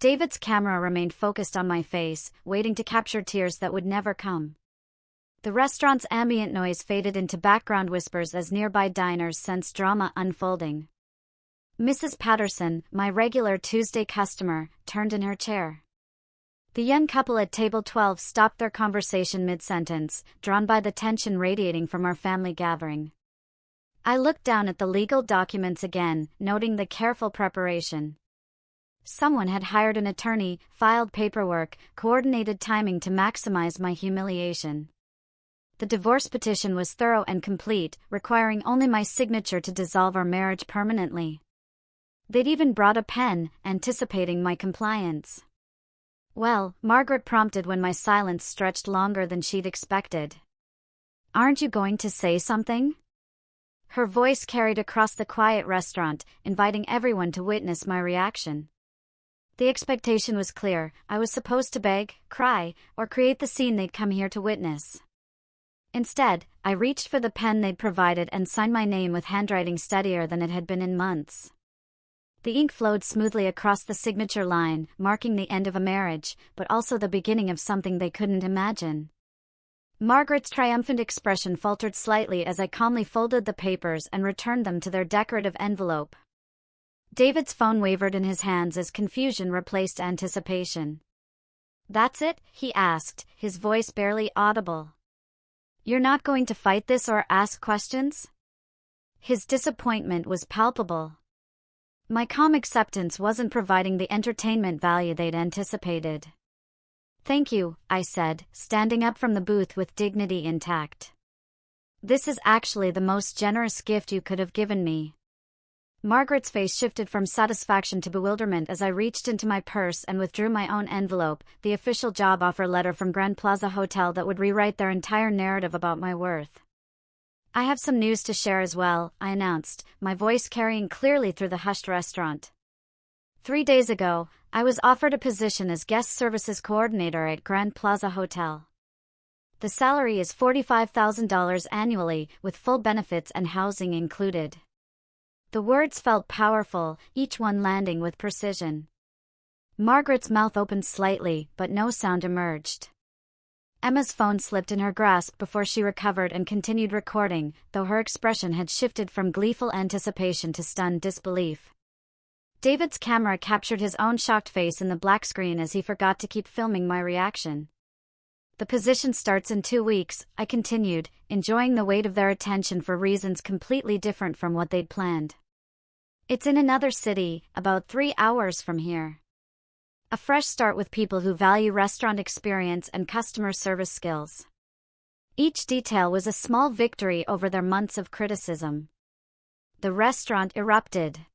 David's camera remained focused on my face, waiting to capture tears that would never come. The restaurant's ambient noise faded into background whispers as nearby diners sensed drama unfolding. Mrs. Patterson, my regular Tuesday customer, turned in her chair. The young couple at table 12 stopped their conversation mid-sentence, drawn by the tension radiating from our family gathering. I looked down at the legal documents again, noting the careful preparation. Someone had hired an attorney, filed paperwork, coordinated timing to maximize my humiliation. The divorce petition was thorough and complete, requiring only my signature to dissolve our marriage permanently. They'd even brought a pen, anticipating my compliance. "Well," Margaret prompted when my silence stretched longer than she'd expected. "Aren't you going to say something?" Her voice carried across the quiet restaurant, inviting everyone to witness my reaction. The expectation was clear: I was supposed to beg, cry, or create the scene they'd come here to witness. Instead, I reached for the pen they'd provided and signed my name with handwriting steadier than it had been in months. The ink flowed smoothly across the signature line, marking the end of a marriage, but also the beginning of something they couldn't imagine. Margaret's triumphant expression faltered slightly as I calmly folded the papers and returned them to their decorative envelope. David's phone wavered in his hands as confusion replaced anticipation. "That's it?" he asked, his voice barely audible. "You're not going to fight this or ask questions?" His disappointment was palpable. My calm acceptance wasn't providing the entertainment value they'd anticipated. "Thank you," I said, standing up from the booth with dignity intact. "This is actually the most generous gift you could have given me." Margaret's face shifted from satisfaction to bewilderment as I reached into my purse and withdrew my own envelope, the official job offer letter from Grand Plaza Hotel that would rewrite their entire narrative about my worth. "I have some news to share as well," I announced, my voice carrying clearly through the hushed restaurant. 3 days ago, I was offered a position as guest services coordinator at Grand Plaza Hotel. The salary is $45,000 annually, with full benefits and housing included. The words felt powerful, each one landing with precision. Margaret's mouth opened slightly, but no sound emerged. Emma's phone slipped in her grasp before she recovered and continued recording, though her expression had shifted from gleeful anticipation to stunned disbelief. David's camera captured his own shocked face in the black screen as he forgot to keep filming my reaction. "The position starts in 2 weeks," I continued, enjoying the weight of their attention for reasons completely different from what they'd planned. "It's in another city, about 3 hours from here. A fresh start with people who value restaurant experience and customer service skills." Each detail was a small victory over their months of criticism. The restaurant erupted.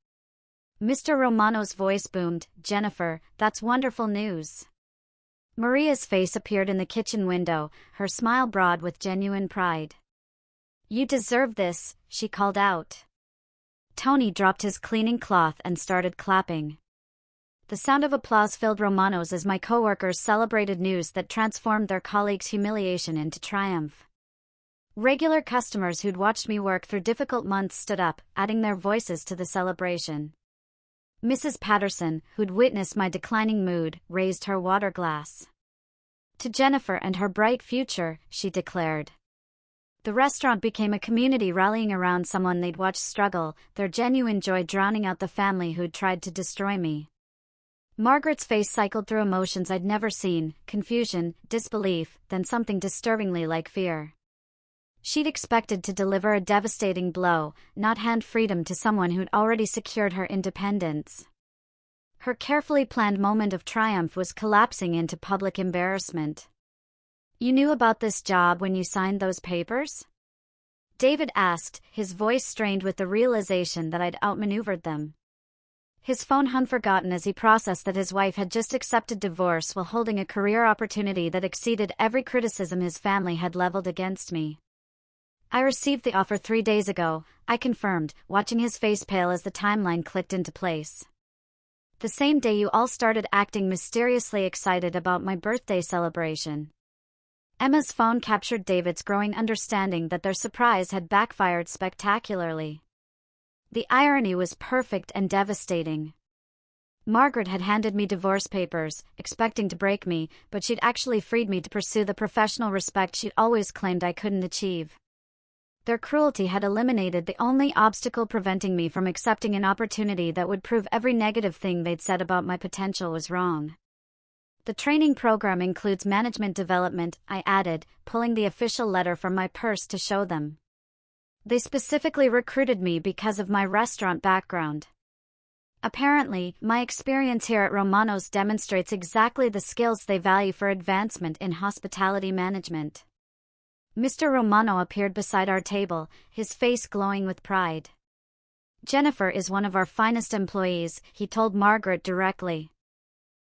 Mr. Romano's voice boomed, "Jennifer, that's wonderful news." Maria's face appeared in the kitchen window, her smile broad with genuine pride. "You deserve this," she called out. Tony dropped his cleaning cloth and started clapping. The sound of applause filled Romano's as my coworkers celebrated news that transformed their colleagues' humiliation into triumph. Regular customers who'd watched me work through difficult months stood up, adding their voices to the celebration. Mrs. Patterson, who'd witnessed my declining mood, raised her water glass. "To Jennifer and her bright future," she declared. The restaurant became a community rallying around someone they'd watched struggle, their genuine joy drowning out the family who'd tried to destroy me. Margaret's face cycled through emotions I'd never seen: confusion, disbelief, then something disturbingly like fear. She'd expected to deliver a devastating blow, not hand freedom to someone who'd already secured her independence. Her carefully planned moment of triumph was collapsing into public embarrassment. "You knew about this job when you signed those papers?" David asked, his voice strained with the realization that I'd outmaneuvered them. His phone hung forgotten as he processed that his wife had just accepted divorce while holding a career opportunity that exceeded every criticism his family had leveled against me. "I received the offer 3 days ago," I confirmed, watching his face pale as the timeline clicked into place. "The same day you all started acting mysteriously excited about my birthday celebration." Emma's phone captured David's growing understanding that their surprise had backfired spectacularly. The irony was perfect and devastating. Margaret had handed me divorce papers, expecting to break me, but she'd actually freed me to pursue the professional respect she'd always claimed I couldn't achieve. Their cruelty had eliminated the only obstacle preventing me from accepting an opportunity that would prove every negative thing they'd said about my potential was wrong. "The training program includes management development," I added, pulling the official letter from my purse to show them. They specifically recruited me because of my restaurant background. Apparently, my experience here at Romano's demonstrates exactly the skills they value for advancement in hospitality management. Mr. Romano appeared beside our table, his face glowing with pride. Jennifer is one of our finest employees, he told Margaret directly.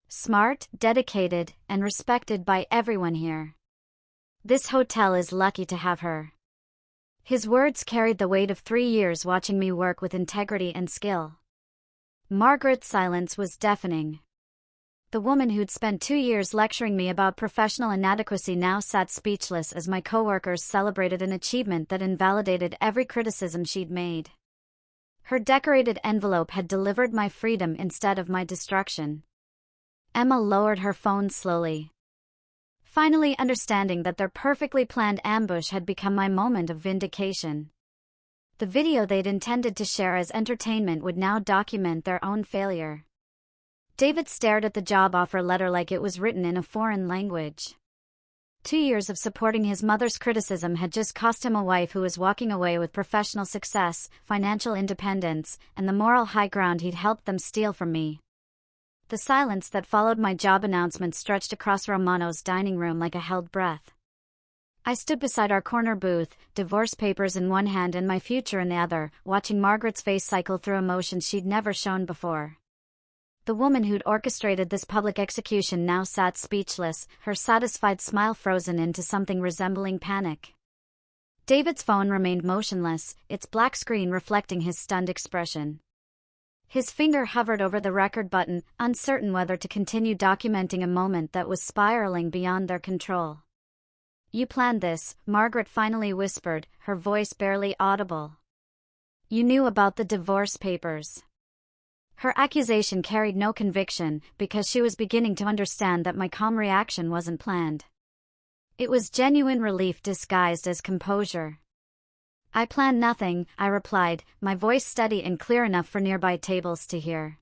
Smart, dedicated, and respected by everyone here. This hotel is lucky to have her. His words carried the weight of 3 years watching me work with integrity and skill. Margaret's silence was deafening. The woman who'd spent 2 years lecturing me about professional inadequacy now sat speechless as my coworkers celebrated an achievement that invalidated every criticism she'd made. Her decorated envelope had delivered my freedom instead of my destruction. Emma lowered her phone slowly. Finally understanding that their perfectly planned ambush had become my moment of vindication. The video they'd intended to share as entertainment would now document their own failure. David stared at the job offer letter like it was written in a foreign language. 2 years of supporting his mother's criticism had just cost him a wife who was walking away with professional success, financial independence, and the moral high ground he'd helped them steal from me. The silence that followed my job announcement stretched across Romano's dining room like a held breath. I stood beside our corner booth, divorce papers in one hand and my future in the other, watching Margaret's face cycle through emotions she'd never shown before. The woman who'd orchestrated this public execution now sat speechless, her satisfied smile frozen into something resembling panic. David's phone remained motionless, its black screen reflecting his stunned expression. His finger hovered over the record button, uncertain whether to continue documenting a moment that was spiraling beyond their control. You planned this, Margaret finally whispered, her voice barely audible. You knew about the divorce papers. Her accusation carried no conviction, because she was beginning to understand that my calm reaction wasn't planned. It was genuine relief disguised as composure. I planned nothing, I replied, my voice steady and clear enough for nearby tables to hear.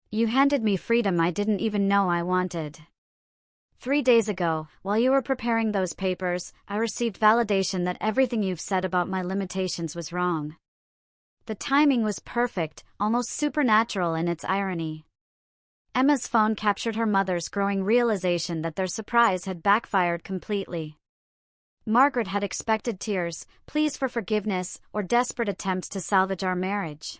You handed me freedom I didn't even know I wanted. 3 days ago, while you were preparing those papers, I received validation that everything you've said about my limitations was wrong. The timing was perfect, almost supernatural in its irony. Emma's phone captured her mother's growing realization that their surprise had backfired completely. Margaret had expected tears, pleas for forgiveness, or desperate attempts to salvage our marriage.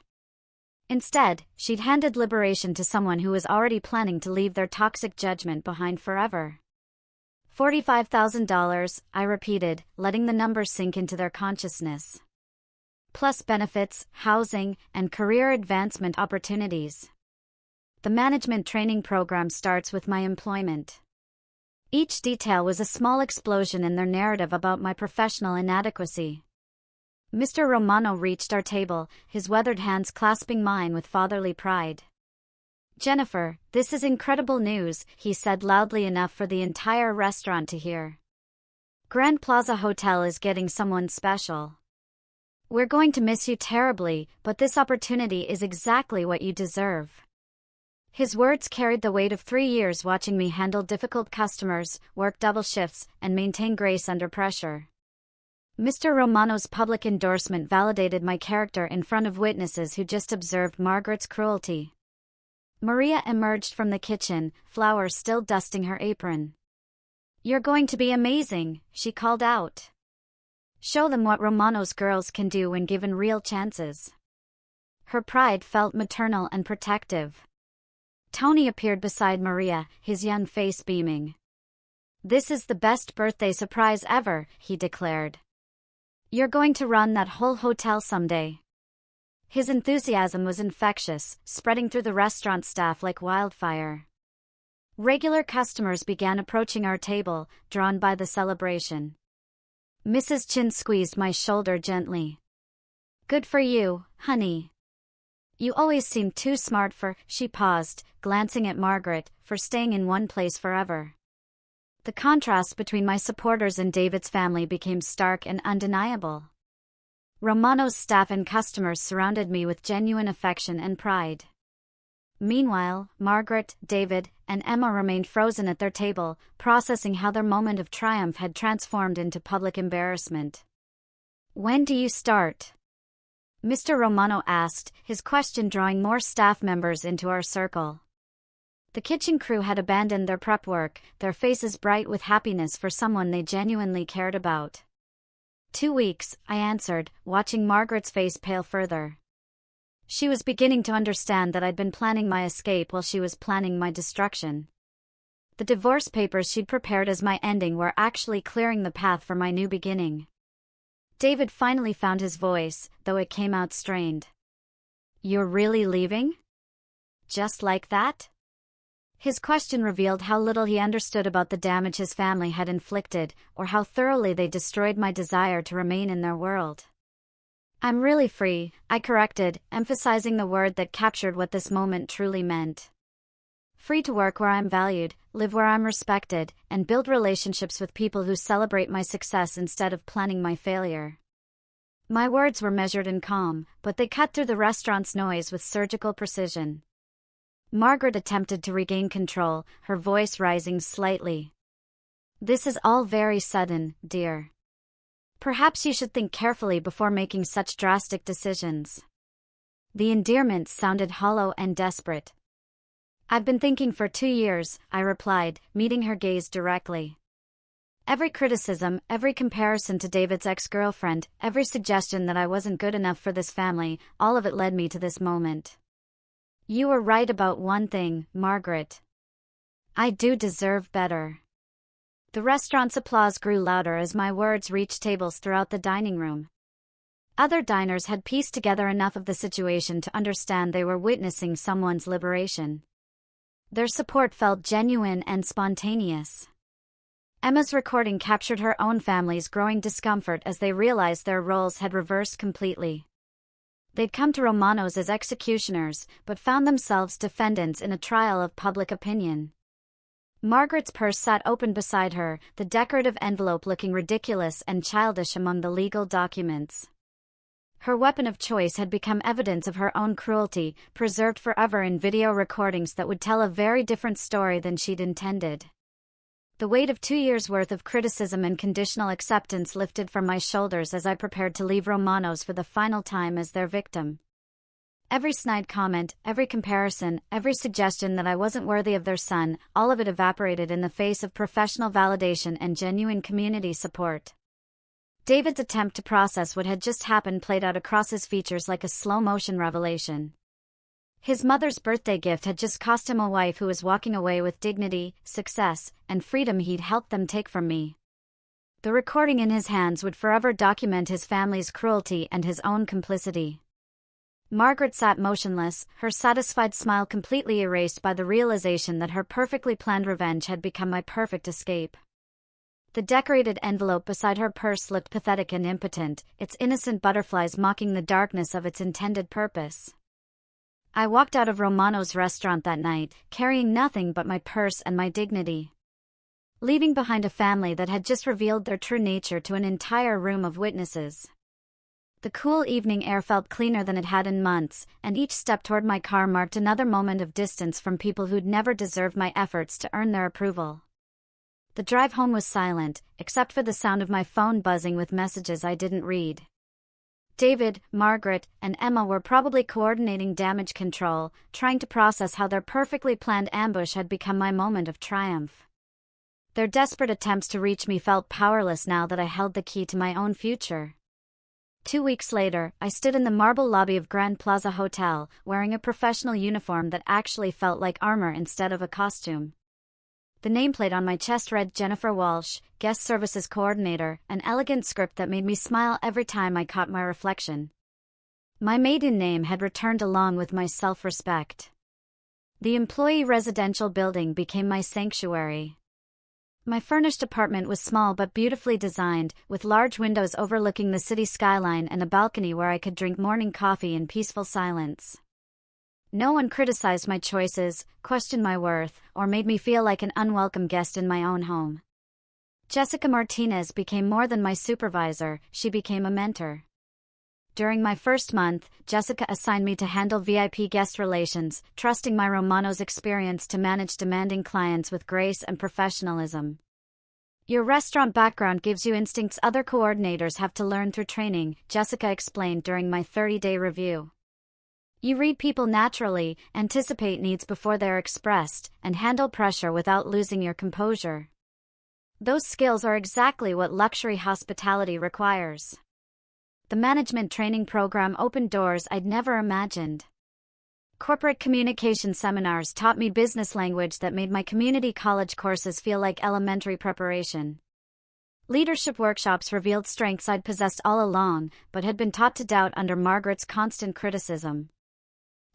Instead, she'd handed liberation to someone who was already planning to leave their toxic judgment behind forever. $45,000, I repeated, letting the number sink into their consciousness. Plus benefits, housing, and career advancement opportunities. The management training program starts with my employment. Each detail was a small explosion in their narrative about my professional inadequacy. Mr. Romano reached our table, his weathered hands clasping mine with fatherly pride. Jennifer, this is incredible news, he said loudly enough for the entire restaurant to hear. Grand Plaza Hotel is getting someone special. We're going to miss you terribly, but this opportunity is exactly what you deserve. His words carried the weight of 3 years watching me handle difficult customers, work double shifts, and maintain grace under pressure. Mr. Romano's public endorsement validated my character in front of witnesses who just observed Margaret's cruelty. Maria emerged from the kitchen, flour still dusting her apron. You're going to be amazing, she called out. Show them what Romano's girls can do when given real chances. Her pride felt maternal and protective. Tony appeared beside Maria, his young face beaming. This is the best birthday surprise ever, he declared. You're going to run that whole hotel someday. His enthusiasm was infectious, spreading through the restaurant staff like wildfire. Regular customers began approaching our table, drawn by the celebration. Mrs. Chin squeezed my shoulder gently. Good for you, honey. You always seem too smart for, she paused, glancing at Margaret, for staying in one place forever. The contrast between my supporters and David's family became stark and undeniable. Romano's staff and customers surrounded me with genuine affection and pride. Meanwhile, Margaret, David, and Emma remained frozen at their table, processing how their moment of triumph had transformed into public embarrassment. When do you start? Mr. Romano asked, his question drawing more staff members into our circle. The kitchen crew had abandoned their prep work, their faces bright with happiness for someone they genuinely cared about. 2 weeks, I answered, watching Margaret's face pale further. She was beginning to understand that I'd been planning my escape while she was planning my destruction. The divorce papers she'd prepared as my ending were actually clearing the path for my new beginning. David finally found his voice, though it came out strained. You're really leaving? Just like that? His question revealed how little he understood about the damage his family had inflicted, or how thoroughly they destroyed my desire to remain in their world. I'm really free, I corrected, emphasizing the word that captured what this moment truly meant. Free to work where I'm valued, live where I'm respected, and build relationships with people who celebrate my success instead of planning my failure. My words were measured and calm, but they cut through the restaurant's noise with surgical precision. Margaret attempted to regain control, her voice rising slightly. This is all very sudden, dear. Perhaps you should think carefully before making such drastic decisions. The endearments sounded hollow and desperate. I've been thinking for 2 years, I replied, meeting her gaze directly. Every criticism, every comparison to David's ex-girlfriend, every suggestion that I wasn't good enough for this family, all of it led me to this moment. You were right about one thing, Margaret. I do deserve better. The restaurant's applause grew louder as my words reached tables throughout the dining room. Other diners had pieced together enough of the situation to understand they were witnessing someone's liberation. Their support felt genuine and spontaneous. Emma's recording captured her own family's growing discomfort as they realized their roles had reversed completely. They'd come to Romano's as executioners, but found themselves defendants in a trial of public opinion. Margaret's purse sat open beside her, the decorative envelope looking ridiculous and childish among the legal documents. Her weapon of choice had become evidence of her own cruelty, preserved forever in video recordings that would tell a very different story than she'd intended. The weight of 2 years' worth of criticism and conditional acceptance lifted from my shoulders as I prepared to leave Romano's for the final time as their victim. Every snide comment, every comparison, every suggestion that I wasn't worthy of their son, all of it evaporated in the face of professional validation and genuine community support. David's attempt to process what had just happened played out across his features like a slow-motion revelation. His mother's birthday gift had just cost him a wife who was walking away with dignity, success, and freedom he'd helped them take from me. The recording in his hands would forever document his family's cruelty and his own complicity. Margaret sat motionless, her satisfied smile completely erased by the realization that her perfectly planned revenge had become my perfect escape. The decorated envelope beside her purse looked pathetic and impotent, its innocent butterflies mocking the darkness of its intended purpose. I walked out of Romano's restaurant that night, carrying nothing but my purse and my dignity. Leaving behind a family that had just revealed their true nature to an entire room of witnesses. The cool evening air felt cleaner than it had in months, and each step toward my car marked another moment of distance from people who'd never deserved my efforts to earn their approval. The drive home was silent, except for the sound of my phone buzzing with messages I didn't read. David, Margaret, and Emma were probably coordinating damage control, trying to process how their perfectly planned ambush had become my moment of triumph. Their desperate attempts to reach me felt powerless now that I held the key to my own future. 2 weeks later, I stood in the marble lobby of Grand Plaza Hotel, wearing a professional uniform that actually felt like armor instead of a costume. The nameplate on my chest read Jennifer Walsh, Guest Services Coordinator, an elegant script that made me smile every time I caught my reflection. My maiden name had returned along with my self-respect. The employee residential building became my sanctuary. My furnished apartment was small but beautifully designed, with large windows overlooking the city skyline and a balcony where I could drink morning coffee in peaceful silence. No one criticized my choices, questioned my worth, or made me feel like an unwelcome guest in my own home. Jessica Martinez became more than my supervisor, she became a mentor. During my first month, Jessica assigned me to handle VIP guest relations, trusting my Romano's experience to manage demanding clients with grace and professionalism. Your restaurant background gives you instincts other coordinators have to learn through training, Jessica explained during my 30-day review. You read people naturally, anticipate needs before they're expressed, and handle pressure without losing your composure. Those skills are exactly what luxury hospitality requires. The management training program opened doors I'd never imagined. Corporate communication seminars taught me business language that made my community college courses feel like elementary preparation. Leadership workshops revealed strengths I'd possessed all along, but had been taught to doubt under Margaret's constant criticism.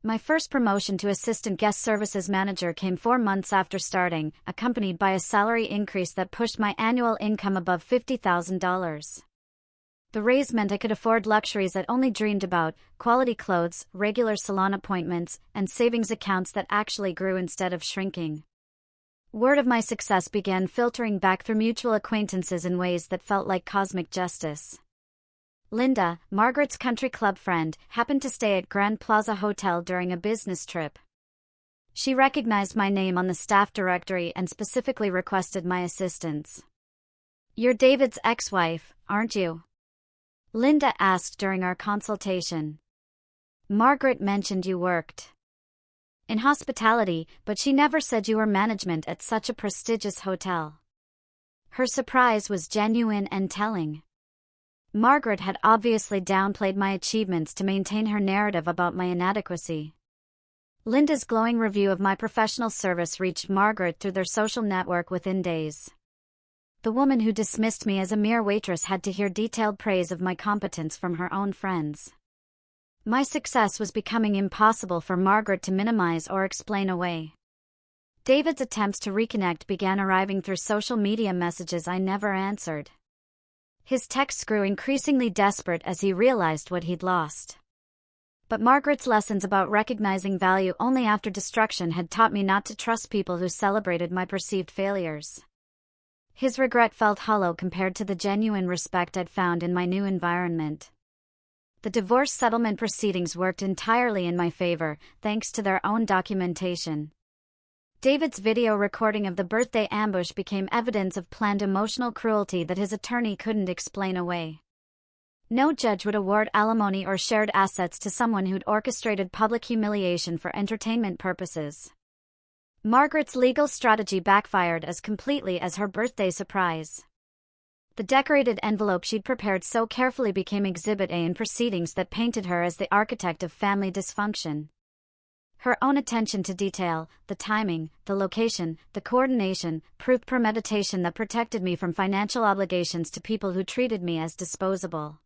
My first promotion to assistant guest services manager came 4 months after starting, accompanied by a salary increase that pushed my annual income above $50,000. The raise meant I could afford luxuries I'd only dreamed about: quality clothes, regular salon appointments, and savings accounts that actually grew instead of shrinking. Word of my success began filtering back through mutual acquaintances in ways that felt like cosmic justice. Linda, Margaret's country club friend, happened to stay at Grand Plaza Hotel during a business trip. She recognized my name on the staff directory and specifically requested my assistance. "You're David's ex-wife, aren't you?" Linda asked during our consultation. "Margaret mentioned you worked in hospitality, but she never said you were management at such a prestigious hotel." Her surprise was genuine and telling. Margaret had obviously downplayed my achievements to maintain her narrative about my inadequacy. Linda's glowing review of my professional service reached Margaret through their social network within days. The woman who dismissed me as a mere waitress had to hear detailed praise of my competence from her own friends. My success was becoming impossible for Margaret to minimize or explain away. David's attempts to reconnect began arriving through social media messages I never answered. His texts grew increasingly desperate as he realized what he'd lost. But Margaret's lessons about recognizing value only after destruction had taught me not to trust people who celebrated my perceived failures. His regret felt hollow compared to the genuine respect I'd found in my new environment. The divorce settlement proceedings worked entirely in my favor, thanks to their own documentation. David's video recording of the birthday ambush became evidence of planned emotional cruelty that his attorney couldn't explain away. No judge would award alimony or shared assets to someone who'd orchestrated public humiliation for entertainment purposes. Margaret's legal strategy backfired as completely as her birthday surprise. The decorated envelope she'd prepared so carefully became Exhibit A in proceedings that painted her as the architect of family dysfunction. Her own attention to detail, the timing, the location, the coordination, proved premeditation that protected me from financial obligations to people who treated me as disposable.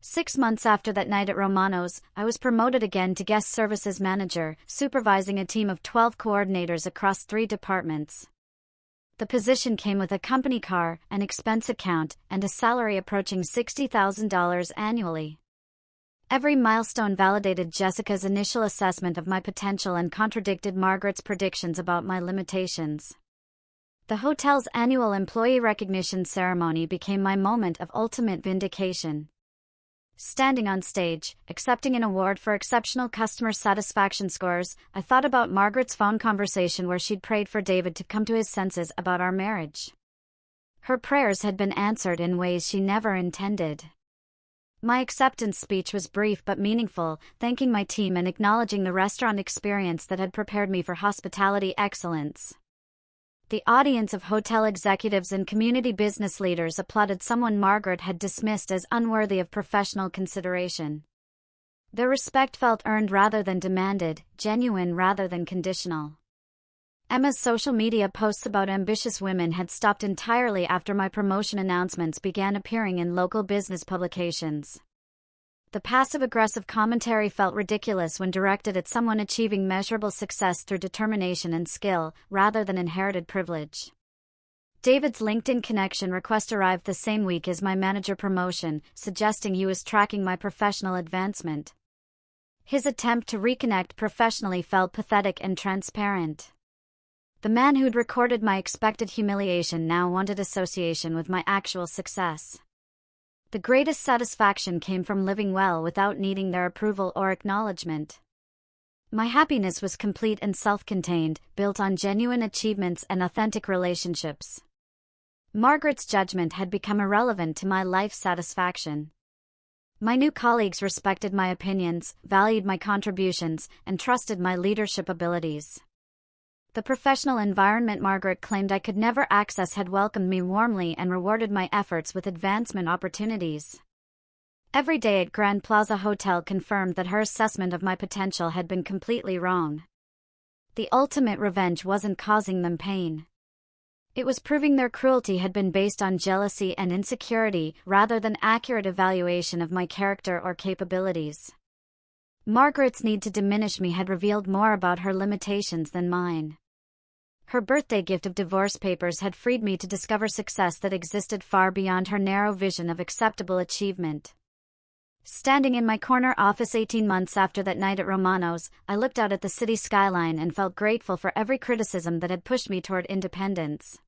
6 months after that night at Romano's, I was promoted again to guest services manager, supervising a team of 12 coordinators across 3 departments. The position came with a company car, an expense account, and a salary approaching $60,000 annually. Every milestone validated Jessica's initial assessment of my potential and contradicted Margaret's predictions about my limitations. The hotel's annual employee recognition ceremony became my moment of ultimate vindication. Standing on stage, accepting an award for exceptional customer satisfaction scores, I thought about Margaret's phone conversation where she'd prayed for David to come to his senses about our marriage. Her prayers had been answered in ways she never intended. My acceptance speech was brief but meaningful, thanking my team and acknowledging the restaurant experience that had prepared me for hospitality excellence. The audience of hotel executives and community business leaders applauded someone Margaret had dismissed as unworthy of professional consideration. Their respect felt earned rather than demanded, genuine rather than conditional. Emma's social media posts about ambitious women had stopped entirely after my promotion announcements began appearing in local business publications. The passive-aggressive commentary felt ridiculous when directed at someone achieving measurable success through determination and skill, rather than inherited privilege. David's LinkedIn connection request arrived the same week as my manager promotion, suggesting he was tracking my professional advancement. His attempt to reconnect professionally felt pathetic and transparent. The man who'd recorded my expected humiliation now wanted association with my actual success. The greatest satisfaction came from living well without needing their approval or acknowledgement. My happiness was complete and self-contained, built on genuine achievements and authentic relationships. Margaret's judgment had become irrelevant to my life's satisfaction. My new colleagues respected my opinions, valued my contributions, and trusted my leadership abilities. The professional environment Margaret claimed I could never access had welcomed me warmly and rewarded my efforts with advancement opportunities. Every day at Grand Plaza Hotel confirmed that her assessment of my potential had been completely wrong. The ultimate revenge wasn't causing them pain. It was proving their cruelty had been based on jealousy and insecurity rather than accurate evaluation of my character or capabilities. Margaret's need to diminish me had revealed more about her limitations than mine. Her birthday gift of divorce papers had freed me to discover success that existed far beyond her narrow vision of acceptable achievement. Standing in my corner office 18 months after that night at Romano's, I looked out at the city skyline and felt grateful for every criticism that had pushed me toward independence.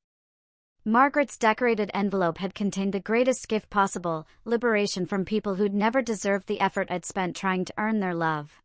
Margaret's decorated envelope had contained the greatest gift possible, liberation from people who'd never deserved the effort I'd spent trying to earn their love.